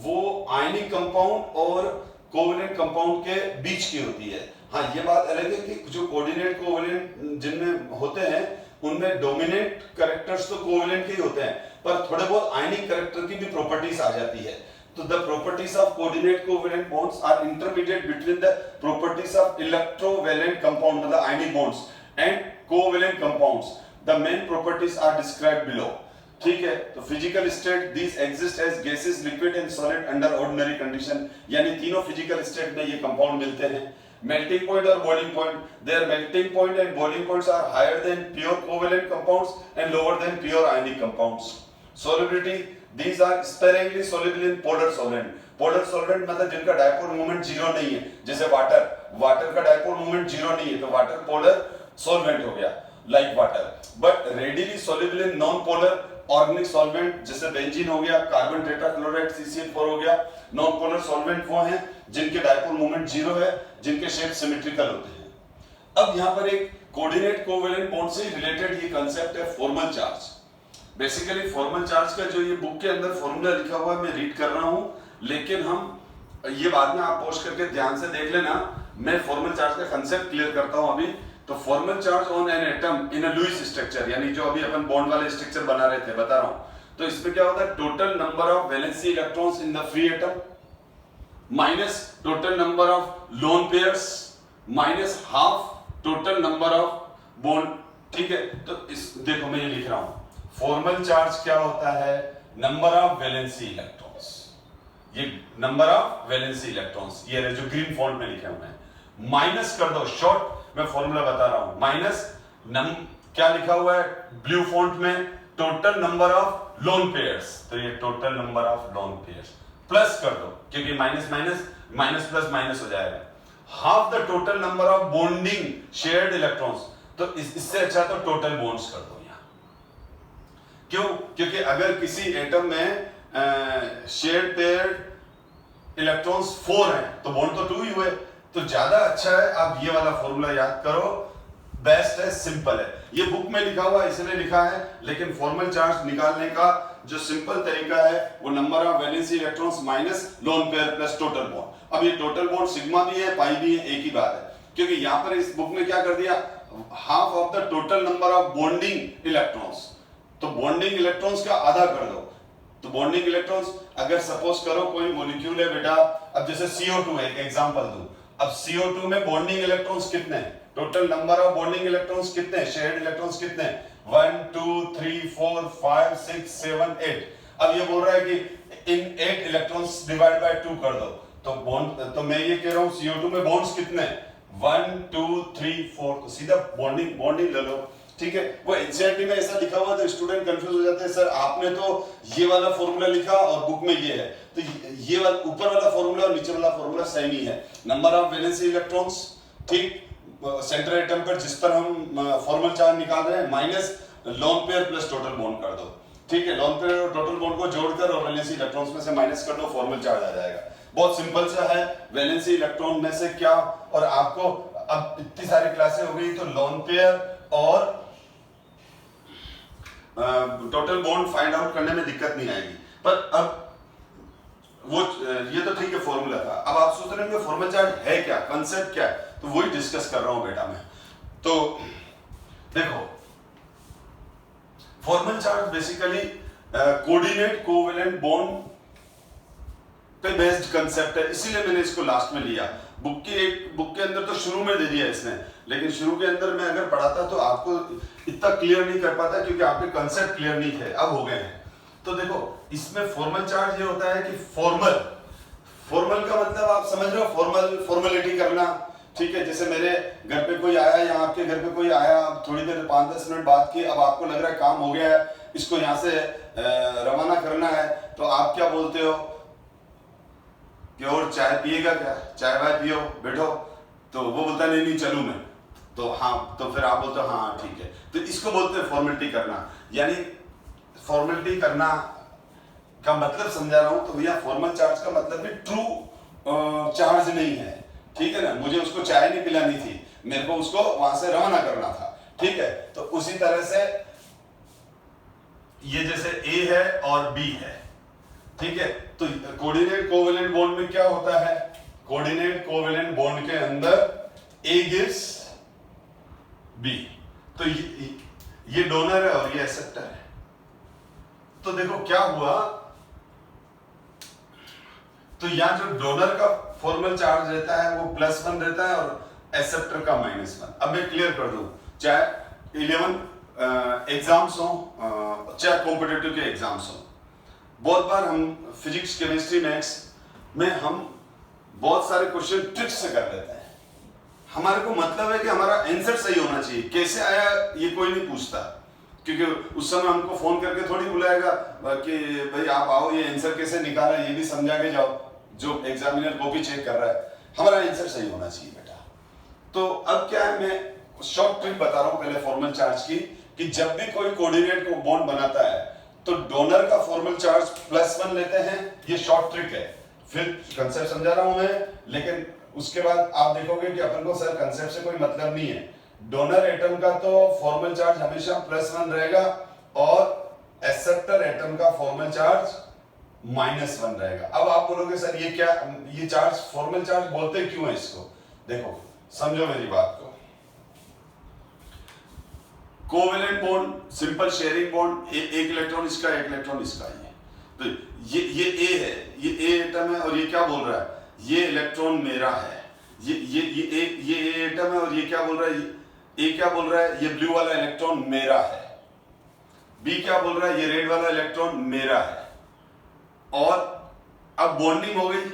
वो आयनिक कंपाउंड और कोवेलेंट कंपाउंड के बीच की होती है। हाँ, ये बात अलग है कि जो कोऑर्डिनेट कोवेलेंट जिनमें होते हैं उनमें डोमिनेंट कैरेक्टर्स तो कोवेलेंट के ही होते हैं, पर थोड़े बहुत आयनिक कैरेक्टर की भी प्रॉपर्टीज आ जाती है। तो the properties of coordinate covalent bonds are intermediate between the properties of electrovalent compound मतलब ionic bonds and covalent compounds. The main properties are described below. ठीक है, तो physical state these exist as gases, liquid and solid under ordinary condition, यानी तीनों physical state में ये compound मिलते हैं। melting point or boiling point, their melting point and boiling points are higher than pure covalent compounds and lower than pure ionic compounds. Solubility, these are sparingly soluble in polar solvent. polar solvent मतलब जिनका dipole moment zero नहीं है, जैसे water का dipole moment zero नहीं है तो water polar solvent हो गया like water, but readily soluble in non polar organic solvent जैसे बेंजीन हो गया, कार्बन टेट्राक्लोराइड CCl4 हो गया। नॉन पोलर सॉल्वेंट वो हैं जिनके डायपोल मोमेंट जीरो है, जिनके शेप सिमेट्रिकल होते हैं। अब यहाँ पर एक कोऑर्डिनेट कोवेलेंट बॉन्ड से रिलेटेड ये कांसेप्ट है formal charge. Basically formal charge का जो ये बुक के अंदर फॉर्मूला लिखा हुआ है मैं रीड कर रहा हूँ, लेकिन हम ये बाद में आप पोस्ट करके ध्यान से देख लेना। मैं फॉर्मल चार्ज का कांसेप्ट क्लियर करता हूँ अभी। तो formal charge on an atom in a Lewis structure, यानी जो अभी अपन बॉन्ड वाले स्ट्रक्चर बना रहे थे बता रहा हूं, तो इसमें क्या होता है, total number of valency electrons in the free atom minus total number of lone pairs minus half total number of bond. ठीक है, तो इस देखो मैं ये लिख रहा हूं, फॉर्मल चार्ज क्या होता है, नंबर ऑफ वैलेंसी इलेक्ट्रॉन्स, ये नंबर ऑफ वैलेंसी इलेक्ट्रॉन्स ये जो ग्रीन फॉन्ट में लिखे हुए हैं, माइनस कर दो, शॉर्ट मैं फॉर्मूला बता रहा हूं, माइनस क्या लिखा हुआ है ब्लू फॉन्ट में, total number of lone pairs, तो ये total number of lone pairs, plus कर दो क्योंकि minus minus minus plus minus हो जाएगा, half the total number of bonding shared electrons, तो इससे अच्छा तो टोटल बॉन्ड्स कर दो यहां। क्यों? क्योंकि अगर किसी एटम में शेयर्ड पेयर्ड इलेक्ट्रॉन्स 4 हैं तो बॉन्ड तो 2 ही हुए, तो ज्यादा अच्छा है आप ये वाला फॉर्मूला याद करो, बेस्ट है, सिंपल है। ये बुक में लिखा हुआ इसलिए लिखा है, लेकिन फॉर्मल चार्ज निकालने का जो सिंपल तरीका है वो number of valency electrons minus lone pair plus total bond. अब ये टोटल बॉन्ड सिग्मा भी है पाई भी है, एक ही बात है, क्योंकि यहाँ पर इस बुक में क्या कर दिया, half of the total number of bonding electrons. तो बॉन्डिंग इलेक्ट्रॉन्स का आधा कर दो। तो बॉन्डिंग इलेक्ट्रॉन्स, अगर सपोज करो कोई मॉलिक्यूल है बेटा, अब जैसे CO2 है, एक एग्जांपल दूं, अब CO2 में बॉन्डिंग इलेक्ट्रॉन्स कितने हैं, total number of bonding electrons कितने हैं, शेयर्ड इलेक्ट्रॉन्स कितने हैं, 1 2 3 4 5 6 7 8। अब ये बोल रहा है कि इन 8 इलेक्ट्रॉन्स डिवाइड बाय 2 कर दो। तो बॉन्ड, तो मैं ये कह रहा हूं CO2 में बॉन्ड्स कितने हैं, 1 2 3 4। तो सीधा बॉन्डिंग ले लो, ठीक है। वो एनसीईआरटी में ऐसा लिखा हुआ तो स्टूडेंट कंफ्यूज हो जाते हैं, सर आपने तो ये वाला फॉर्मूला लिखा और बुक में ये है। तो ये वाला ऊपर वाला फॉर्मूला और नीचे वाला फॉर्मूला सेम ही है। नंबर ऑफ वैलेंसी इलेक्ट्रॉन्स, ठीक, सेंटर एटम पर जिस पर हम फॉर्मल चार्ज निकाल रहे हैं, minus lone pair plus total bond कर दो, ठीक है। लोन पेयर और टोटल बॉन्ड को जोड़कर और वैलेंसी इलेक्ट्रॉन्स में से माइनस कर दो, फॉर्मल चार्ज आ जाएगा। बहुत सिंपल सा है। वैलेंसी इलेक्ट्रॉन में से क्या, और आपको अब इतनी सारी क्लासें हो गई तो लोन पेयर और टोटल बॉन्ड फाइंड आउट करने में दिक्कत नहीं आएगी। पर अब वो ये तो ठीक है फॉर्मूला था। अब आप सोच रहे हैं फॉर्मल चार्ज है क्या, कंसेप्ट क्या है, तो वही डिस्कस कर रहा हूं बेटा मैं। तो देखो, formal charge basically coordinate covalent bond पे बेस्ड कंसेप्ट है, इसीलिए मैंने इसको लास्ट में लिया। बुक के अंदर तो शुरू में दे दिया इसने, लेकिन शुरू के अंदर मैं अगर पढ़ाता तो आपको इतना क्लियर नहीं कर पाता, क्योंकि आपके कंसेप्ट क्लियर नहीं थे, अब हो गए हैं। तो देखो, इसमें फॉर्मल चार्ज ये होता है कि फॉर्मल का मतलब आप समझ रहे हो, फॉर्मेलिटी करना, ठीक है। जैसे मेरे घर पे कोई आया या आपके घर पे कोई आया, थोड़ी देर 5-10 मिनट बात की, अब आपको लग रहा है काम हो गया है, इसको यहाँ से रवाना करना है, तो आप क्या बोलते हो कि और चाय पिएगा क्या, चाय वाय पियो, बैठो। तो वो बोलता नहीं नहीं चलूं मैं, तो हाँ, तो फिर आप बोलते हो हाँ ठीक है। तो इसको बोलते हैं फॉर्मेलिटी करना। यानी फॉर्मेलिटी करना का मतलब समझा रहा हूं, तो भैया फॉर्मल चार्ज का मतलब भी ट्रू चार्ज नहीं है, ठीक है ना। मुझे उसको चाय नहीं पिलानी थी, मेरे को उसको वहां से रवाना करना था, ठीक है। तो उसी तरह से ये जैसे A है और B है, ठीक है। तो कोऑर्डिनेट कोवेलेंट बॉन्ड में क्या होता है, कोऑर्डिनेट कोवेलेंट बॉन्ड के अंदर A गिव्स B। तो ये डोनर है और ये एक्सेप्टर है। तो देखो क्या हुआ, तो यहां जो डोनर का फॉर्मल चार्ज रहता है वो +1 रहता है और एक्सेप्टर का -1। अब मैं क्लियर कर दूं, चाहे 11 एग्जाम्स हो, चाहे कॉम्पिटिटिव के एग्जाम्स हो, बहुत बार हम फिजिक्स केमिस्ट्री मैथ्स में हम बहुत सारे क्वेश्चन ट्रिक्स से कर लेते हैं। हमारे को मतलब है कि हमारा आंसर सही होना चाहिए, कैसे आया ये कोई नहीं पूछता, क्योंकि उस समय हमको फोन करके थोड़ी बुलाएगा कि भाई आप आओ, ये आंसर कैसे निकाला ये भी समझा के जाओ, जो एग्जामिनर कॉपी चेक कर रहा है। हमारा आंसर सही होना चाहिए बेटा। तो अब क्या है, मैं शॉर्ट ट्रिक बता रहा हूं पहले फॉर्मल चार्ज की, कि जब भी कोई कोऑर्डिनेट को बॉन्ड बनाता है तो डोनर का फॉर्मल चार्ज +1 लेते हैं, ये शॉर्ट ट्रिक है। फिर कंसेप्ट समझा रहा हूं मैं, लेकिन उसके बाद आप देखोगे कि अपन को सर कंसेप्ट से कोई मतलब नहीं है। डोनर एटम का तो फॉर्मल चार्ज हमेशा +1 रहेगा और एक्सेप्टर एटम का फॉर्मल चार्ज -1 रहेगा। अब आप बोलोगे सर ये क्या, ये चार्ज फॉर्मल चार्ज बोलते क्यों है इसको, देखो समझो मेरी बात को। Covalent bond, simple sharing bond, एक इलेक्ट्रॉन इसका, एक इलेक्ट्रॉन इसका, तो ये A है, ये A एटम है और ये क्या बोल रहा है, ये इलेक्ट्रॉन मेरा है। ये A एटम है और ये क्या बोल रहा है, A क्या बोल रहा है, ये ब्लू वाला इलेक्ट्रॉन मेरा है। B क्या बोल रहा है, ये रेड वाला इलेक्ट्रॉन मेरा है। और अब बॉन्डिंग हो गई,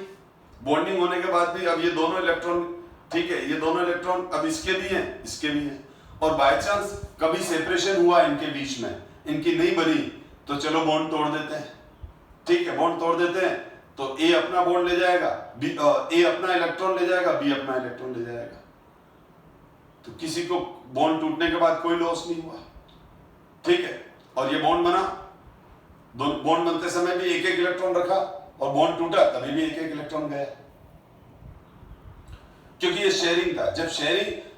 बॉन्डिंग होने के बाद भी अब ये दोनों इलेक्ट्रॉन, ठीक है, ये दोनों इलेक्ट्रॉन अब इसके भी हैं, इसके भी हैं, और बाय चांस कभी सेपरेशन हुआ इनके बीच में, इनकी नहीं बनी, तो चलो बॉन्ड तोड़ देते हैं, ठीक है, बॉन्ड तोड़ देते हैं। तो A अपना बॉन्ड ले जाएगा, A अपना इलेक्ट्रॉन ले जाएगा, B अपना इलेक्ट्रॉन ले जाएगा। तो किसी को बॉन्ड टूटने के बाद कोई लॉस नहीं हुआ, ठीक है। और ये बॉन्ड बना, बॉन्ड बनते समय भी एक इलेक्ट्रॉन रखा, और बॉन्ड टूटा तभी भी एक इलेक्ट्रॉन गया, क्योंकि ये शेयरिंग था। जब शेयरिंग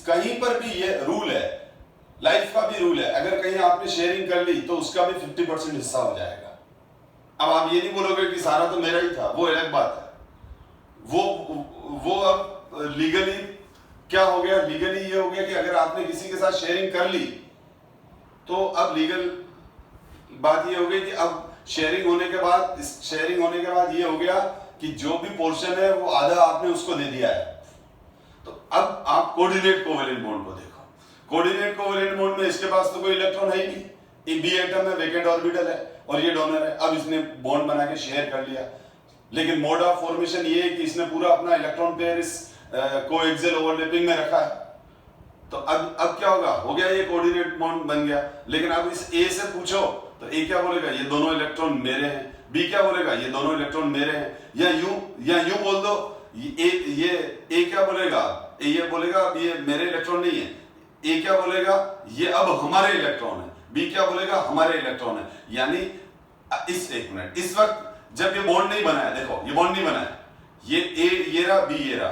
कहीं पर भी, ये रूल है, लाइफ का भी रूल है, अगर कहीं आपने शेयरिंग कर ली तो उसका भी 50% हिस्सा हो जाएगा। अब आप ये नहीं बोलोगे कि सारा तो मेरा ही था, वो अलग बात है। वो अब लीगली क्या हो गया, लीगली ये हो गया कि अगर आपने किसी के साथ शेयरिंग कर ली तो अब लीगल बात ये हो गई कि अब शेयरिंग होने के बाद ये हो गया कि जो भी पोर्शन है वो आधा आपने उसको दे दिया है। तो अब आप कोऑर्डिनेट कोवेलेंट बॉन्ड को देखो। कोऑर्डिनेट कोवेलेंट बॉन्ड में इसके पास तो कोई इलेक्ट्रॉन है ही नहीं, ये बी एटम है, वेकेंट ऑर्बिटल है और ये डोनर है। अब इसने बॉन्ड बना के शेयर कर लिया, लेकिन मोड ऑफ फॉर्मेशन ये है कि इसने पूरा अपना इलेक्ट्रॉन पेयर इस कोएक्सियल ओवरलैपिंग में रखा है। तो अब क्या होगा, हो गया ये कोऑर्डिनेट बॉन्ड बन गया। लेकिन अब इस ए से पूछो तो ए क्या बोलेगा, ये दोनों इलेक्ट्रॉन मेरे हैं। बी क्या बोलेगा, ये दोनों इलेक्ट्रॉन मेरे हैं। या यूं बोल दो, ये ए क्या बोलेगा, ये बोलेगा अब ये मेरे इलेक्ट्रॉन नहीं है। ए क्या बोलेगा, ये अब हमारे इलेक्ट्रॉन है। बी क्या बोलेगा, हमारे इलेक्ट्रॉन है। यानी एक मिनट, इस वक्त जब ये बॉन्ड नहीं बना है, देखो ये बॉन्ड नहीं बना है, ये ए ये रहा, बी ये रहा,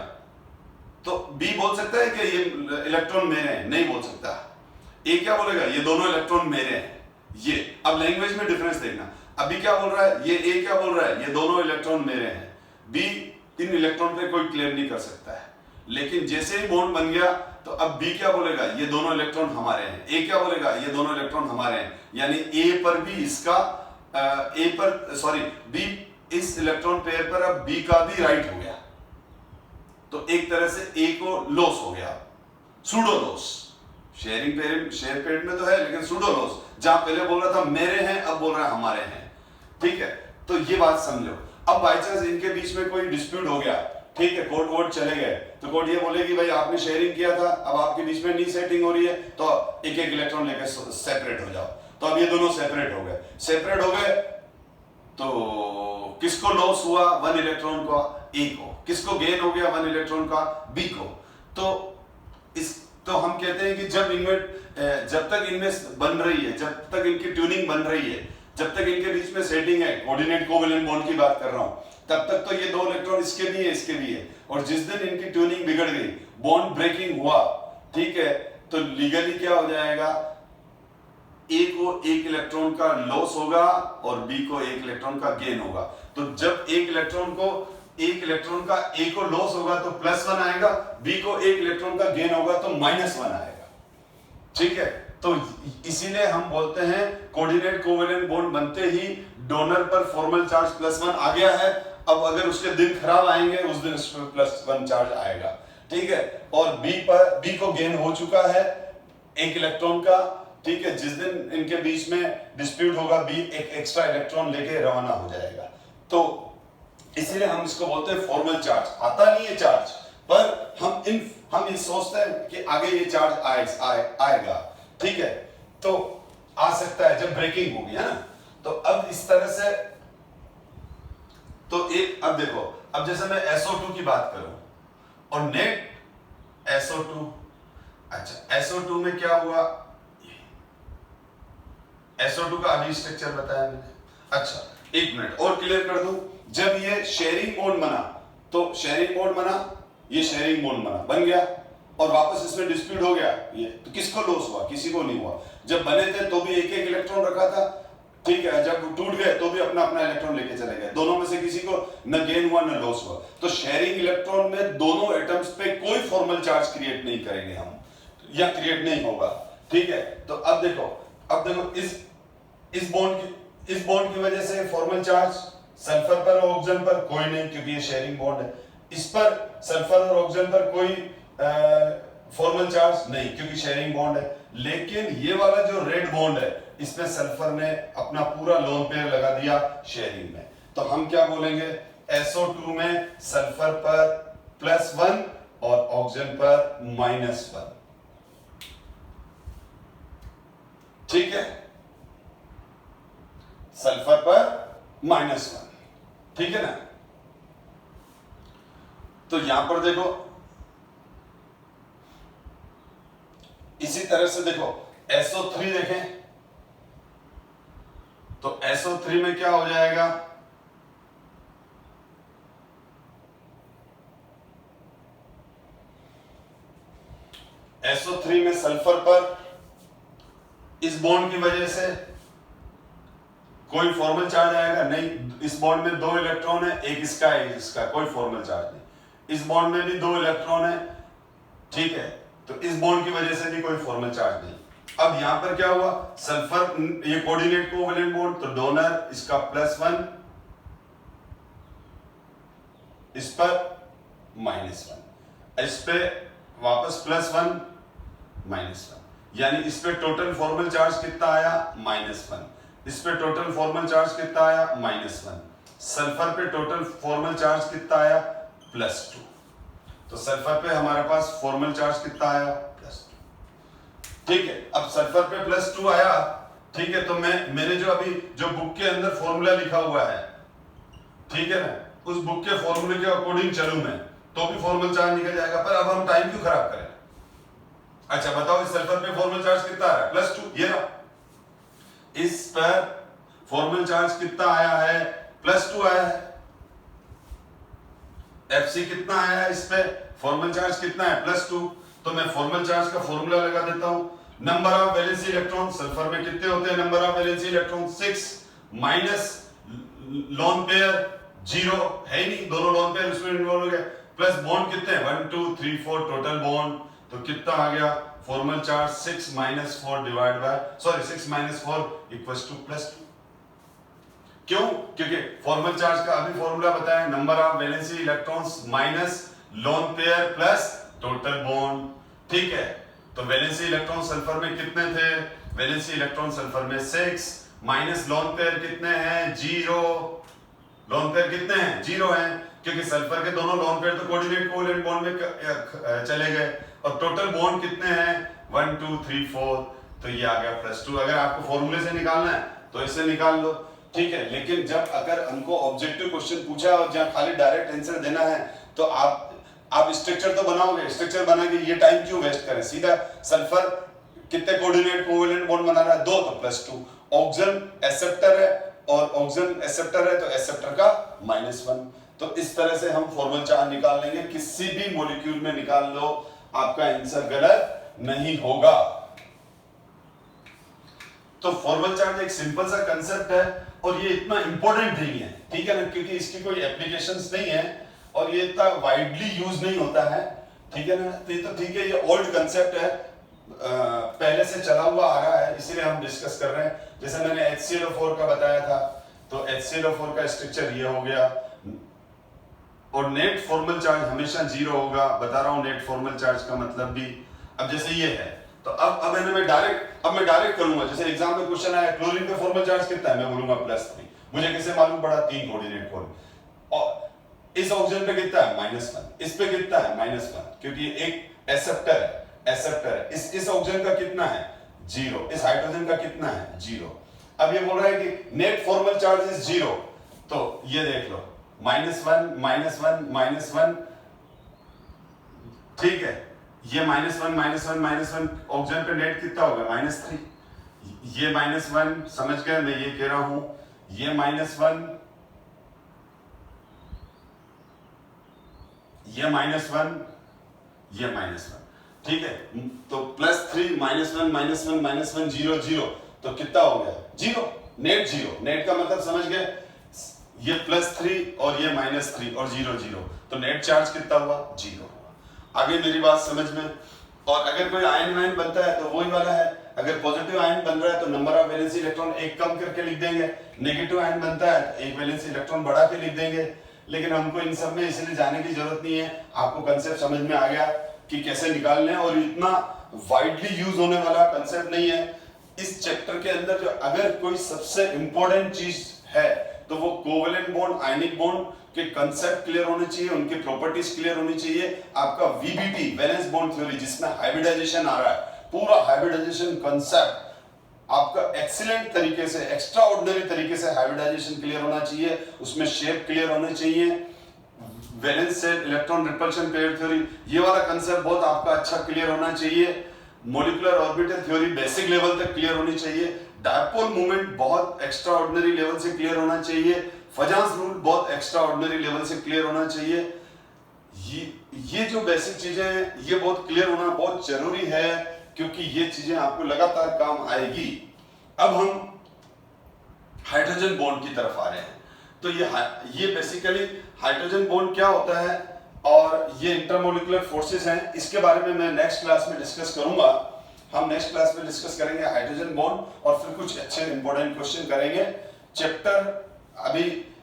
तो बी बोल सकता है कि ये इलेक्ट्रॉन मेरे हैं? नहीं बोल सकता। ए क्या बोलेगा, ये दोनों इलेक्ट्रॉन मेरे हैं। ये अब लैंग्वेज में डिफरेंस देखना। अभी क्या बोल रहा है, ये ए क्या बोल रहा है, ये दोनों इलेक्ट्रॉन मेरे हैं। बी इन इलेक्ट्रॉन पे कोई क्लेम नहीं कर सकता है। लेकिन जैसे ही बॉन्ड बन गया तो अब बी क्या बोलेगा, ये दोनों इलेक्ट्रॉन हमारे हैं। ए क्या बोलेगा, ये दोनों इलेक्ट्रॉन हमारे हैं। यानी ए पर भी इसका बी इस इलेक्ट्रॉन पेयर पर अब बी का भी राइट हो गया। तो एक तरह से ए को लॉस हो गया, सूडो लॉस। शेयर पेयर में तो है, लेकिन सूडो लॉस। जहां पहले बोल रहा था मेरे हैं, अब बोल रहा है हमारे हैं। ठीक है, तो ये बात समझो। अब बाई चांस इनके बीच में कोई डिस्प्यूट हो गया, ठीक है, कोर्ट वोट चले गए, तो कोर्ट ये बोलेगी भाई आपने शेयरिंग किया था, अब आपके बीच में नहीं सेटिंग हो रही है, तो एक एक इलेक्ट्रॉन लेकर सेपरेट हो जाओ। तो अब ये दोनों सेपरेट हो गए। तो किसको लॉस हुआ, 1 इलेक्ट्रॉन का ए को। किसको गेन हो गया, 1 इलेक्ट्रॉन का बी को। तो हम कहते हैं कि जब तक इनमें बन रही है, जब तक इनकी ट्यूनिंग बन रही है, जब तक इनके बीच में सेटिंग है, कोऑर्डिनेट कोवेलेंट बॉन्ड की बात कर रहा हूं, तब तक तो ये दो इलेक्ट्रॉन इसके भी है, इसके भी है। और जिस दिन इनकी ट्यूनिंग बिगड़ गई, बॉन्ड ब्रेकिंग हुआ, ठीक है, तो लीगली क्या हो जाएगा, ए को 1 इलेक्ट्रॉन का लॉस होगा और बी को 1 इलेक्ट्रॉन का गेन होगा। तो जब 1 इलेक्ट्रॉन का ए को लॉस होगा तो +1 आएगा, बी को 1 इलेक्ट्रॉन का गेन होगा तो -1 आएगा। ठीक है, तो इसीलिए हम बोलते हैं कोऑर्डिनेट कोवेलेंट बॉन्ड बनते ही डोनर पर फॉर्मल चार्ज +1 आ गया है। अब अगर उसके दिन खराब आएंगे, उस दिन उस पर +1 चार्ज आएगा। ठीक है, और बी को गेन हो चुका है 1 इलेक्ट्रॉन का। ठीक है, जिस दिन इनके बीच में डिस्प्यूट होगा, बी एक एक्स्ट्रा इलेक्ट्रॉन लेके रवाना हो जाएगा। तो इसीलिए हम इसको बोलते हैं फॉर्मल चार्ज। आता नहीं है चार्ज, पर हम ये सोचते हैं कि आगे ये चार्ज आएगा। ठीक है, तो आ सकता है जब ब्रेकिंग होगी, है ना। तो अब इस तरह से अब देखो, अब जैसे मैं SO2 की बात करूं और नेट SO2, अच्छा SO2 में क्या हुआ, SO2 का अभी स्ट्रक्चर बताया मैंने। अच्छा, एक मिनट और क्लियर कर दूं। जब ये शेयरिंग बॉन्ड बना, तो शेयरिंग बॉन्ड बना, ये शेयरिंग बॉन्ड बन गया और वापस इसमें डिस्प्यूट हो गया, ये तो किसको लॉस हुआ, किसी को नहीं हुआ। जब बने थे तो भी एक एक इलेक्ट्रॉन रखा था, ठीक है, जब टूट गए तो भी अपना अपना इलेक्ट्रॉन लेके चले गए। दोनों में से किसी को न गेन हुआ न लॉस हुआ। तो शेयरिंग इलेक्ट्रॉन में दोनों एटम्स पे कोई फॉर्मल चार्ज क्रिएट नहीं करेंगे हम, या क्रिएट नहीं होगा। ठीक है, तो अब देखो इस बॉन्ड की वजह से फॉर्मल चार्ज सल्फर पर और ऑक्सीजन पर कोई नहीं, क्योंकि ये शेयरिंग बॉन्ड है। इस पर सल्फर और ऑक्सीजन पर कोई फॉर्मल चार्ज नहीं, क्योंकि शेयरिंग बॉन्ड है। लेकिन ये वाला जो रेड बॉन्ड है, इसमें सल्फर ने अपना पूरा लोन पेयर लगा दिया शेयरिंग में। तो हम क्या बोलेंगे, SO2 में सल्फर पर +1 और ऑक्सीजन पर -1। ठीक है, सल्फर पर -1, ठीक है ना। तो यहां पर देखो, इसी तरह से देखो SO3 देखें, तो SO3 में क्या हो जाएगा, SO3 में सल्फर पर इस बॉन्ड की वजह से कोई फॉर्मल चार्ज आएगा नहीं। इस बॉन्ड में 2 इलेक्ट्रॉन है, एक इसका एक इसका, कोई फॉर्मल चार्ज नहीं। इस बॉन्ड में भी 2 इलेक्ट्रॉन है, ठीक है, तो इस बॉन्ड की वजह से भी कोई फॉर्मल चार्ज नहीं। अब यहां पर क्या हुआ, सल्फर ये कोऑर्डिनेट कोवेलेंट बॉन्ड, तो डोनर इसका +1, इस पर -1, इस पे वापस +1 -1, यानी इस पे टोटल फॉर्मल चार्ज कितना आया -1, इस पे टोटल फॉर्मल चार्ज कितना आया -1, सल्फर पे टोटल फॉर्मल चार्ज कितना आया +2, तो सल्फर पे हमारे पास फॉर्मल चार्ज कितना आया +2। ठीक है, अब सल्फर पे +2 आया, ठीक है, तो मैंने जो अभी जो बुक के अंदर फॉर्मूला लिखा हुआ है, ठीक है ना, उस बुक के फॉर्मूले के अकॉर्डिंग चलूं मैं तो भी फॉर्मल चार्ज निकल जाएगा, पर अब हम टाइम क्यों खराब करें। अच्छा बताओ, इस सल्फर पे फॉर्मल चार्ज कितना है +2, ये रहा, इस पर फॉर्मल चार्ज कितना आया है +2 आया है, Fc कितना आया है, इस पे फॉर्मल चार्ज कितना है +2, तो मैं फॉर्मल चार्ज का फॉर्मूला लगा देता हूं, number of valency electron, sulphur में कितने होते हैं number of valency electron 6 minus lone pair 0 है ही नहीं, दोनों लोन पेयर उसमें इन्वॉल्व हो गए, प्लस बॉन्ड कितने हैं 1 2 3 4 टोटल बॉन्ड, तो कितना आ गया formal charge 6 - 4 divide by 6 - 4 equals to +2। क्यों, क्योंकि फॉर्मल चार्ज का अभी फॉर्मूला बताया, number of valency electrons minus lone pair plus total bond. ठीक है, तो वैलेंसी इलेक्ट्रॉन सल्फर में कितने थे, वैलेंसी इलेक्ट्रॉन सल्फर में 6 माइनस लोन पेयर कितने हैं 0, लोन पेयर कितने हैं 0 हैं, क्योंकि सल्फर के दोनों लोन पेयर तो कोऑर्डिनेट कोवेलेंट बॉन्ड में चले गए, और टोटल बॉन्ड कितने हैं 1 2 3 4, तो ये आ गया +2। अगर आपको फॉर्मूले से निकालना है तो इससे निकाल लो, ठीक है। लेकिन जब अगर हमको ऑब्जेक्टिव क्वेश्चन पूछा और जहां खाली डायरेक्ट आंसर देना है तो आप स्ट्रक्चर तो बनाओगे, स्ट्रक्चर बना के ये टाइम क्यों वेस्ट करें, सीधा सल्फर कितने कोऑर्डिनेट कोवेलेंट बॉन्ड बना रहा है 2, तो +2, ऑक्सीजन एक्सेप्टर है और ऑक्सीजन एक्सेप्टर है तो एक्सेप्टर का -1, तो इस तरह से हम फॉर्मल चार्ज निकाल लेंगे, किसी भी मॉलिक्यूल में निकाल लो, आपका आंसर गलत नहीं होगा। तो फॉर्मल चार्ज एक सिंपल सा कंसेप्ट है और ये इतना इंपॉर्टेंट नहीं है, ठीक है ना, क्योंकि इसकी कोई एप्लीकेशंस नहीं है और ये इतना वाइडली यूज नहीं होता है, ठीक है ना। तो ये तो ठीक है, ये ओल्ड कंसेप्ट है, पहले से चला हुआ आ रहा है, इसीलिए हम डिस्कस कर रहे हैं। जैसे मैंने HClO4 का बताया था, तो HClO4 का स्ट्रक्चर ये हो गया, और नेट फॉर्मल चार्ज हमेशा 0 होगा, बता रहा हूं नेट फॉर्मल चार्ज का मतलब भी। अब जैसे ये है, तो अब मैं डायरेक्ट करूंगा, जैसे एग्जाम में क्वेश्चन आया क्लोरीन का फॉर्मल चार्ज कितना है, मैं बोलूंगा +3, मुझे कैसे मालूम पड़ा 3 कोऑर्डिनेट कोड, और इस ऑक्सीजन पे कितना है -1, इस पे कितना है -1, क्योंकि एक एक्सेप्टर है, इस ऑक्सीजन का कितना है 0, इस हाइड्रोजन का कितना है 0। अब ये बोल रहा है कि नेट फॉर्मल चार्ज इज 0, तो ये देख लो -1 ठीक है, ये -1 ऑक्सीजन पे नेट कितना होगा -3, ये -1 समझ गए, मैं ये कह रहा हूं ये -1 ये -1 ठीक है, तो +3 -1 0 0, तो कितना हो गया 0, नेट 0, नेट का मतलब समझ गए, ये +3 और ये -3 और 0 0, तो नेट चार्ज कितना हुआ 0 हुआ। आगे मेरी बात समझ में। और अगर कोई आयन वायन बनता है तो वही वाला है, अगर पॉजिटिव आयन बन रहा है तो नंबर ऑफ वैलेंसी इलेक्ट्रॉन एक कम करके लिख देंगे, नेगेटिव आयन बनता है तो एक वैलेंसी इलेक्ट्रॉन बढ़ा के लिख देंगे। लेकिन हमको इन सब में इसलिए जाने की जरूरत नहीं है, आपको कंसेप्ट समझ में आ गया कि कैसे निकालने, और इतना वाइडली यूज होने वाला कंसेप्ट नहीं है। इस चैप्टर के अंदर जो अगर कोई सबसे इंपॉर्टेंट चीज है तो वो कोवेलेंट बॉन्ड, आयनिक बॉन्ड के कंसेप्ट क्लियर होने चाहिए, उनकी प्रॉपर्टीज क्लियर होनी चाहिए। आपका VBT वैलेंस बॉन्ड थ्योरी जिसमें हाइब्रिडाइजेशन आ रहा है, पूरा हाइब्रिडाइजेशन कंसेप्ट आपका एक्सीलेंट तरीके से, एक्स्ट्रा ऑर्डिनरी तरीके से हाइब्रिडाइजेशन क्लियर होना चाहिए, उसमें शेप क्लियर होने चाहिए, valence shell electron repulsion pair theory, ये वाला कंसेप्ट बहुत आपका अच्छा क्लियर होना चाहिए। Molecular orbital theory basic level तक क्लियर होनी चाहिए। डायपोल मूवमेंट बहुत एक्स्ट्रा ऑर्डिनरी लेवल से क्लियर होना चाहिए। फजांस रूल बहुत एक्स्ट्रा ऑर्डिनरी लेवल से क्लियर होना चाहिए। ये जो बेसिक चीजें हैं ये बहुत क्लियर होना बहुत जरूरी है, क्योंकि ये चीजें आपको लगातार काम आएगी। अब हम हाइड्रोजन बॉन्ड की तरफ आ रहे हैं। तो ये बेसिकली हाइड्रोजन बॉन्ड क्या होता है, और ये इंटरमोलिकुलर फोर्सेस हैं, इसके बारे में मैं नेक्स्ट क्लास में डिस्कस करूंगा। हम नेक्स्ट क्लास में डिस्कस करेंगे हाइड्रोजन बॉन्ड और फिर कुछ अच्छे इंपॉर्टेंट क्वेश्चन करेंगे। चैप्टर अभी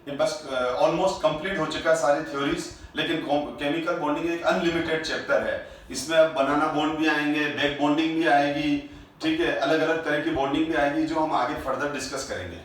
बस ऑलमोस्ट कंप्लीट हो चुका है सारी थ्योरीज, लेकिन केमिकल बॉन्डिंग एक अनलिमिटेड चैप्टर है। इसमें अब बनाना बॉन्ड भी आएंगे, बैक बॉन्डिंग भी आएगी, ठीक है, अलग अलग तरह की बॉन्डिंग भी आएगी जो हम आगे फर्दर डिस्कस करेंगे।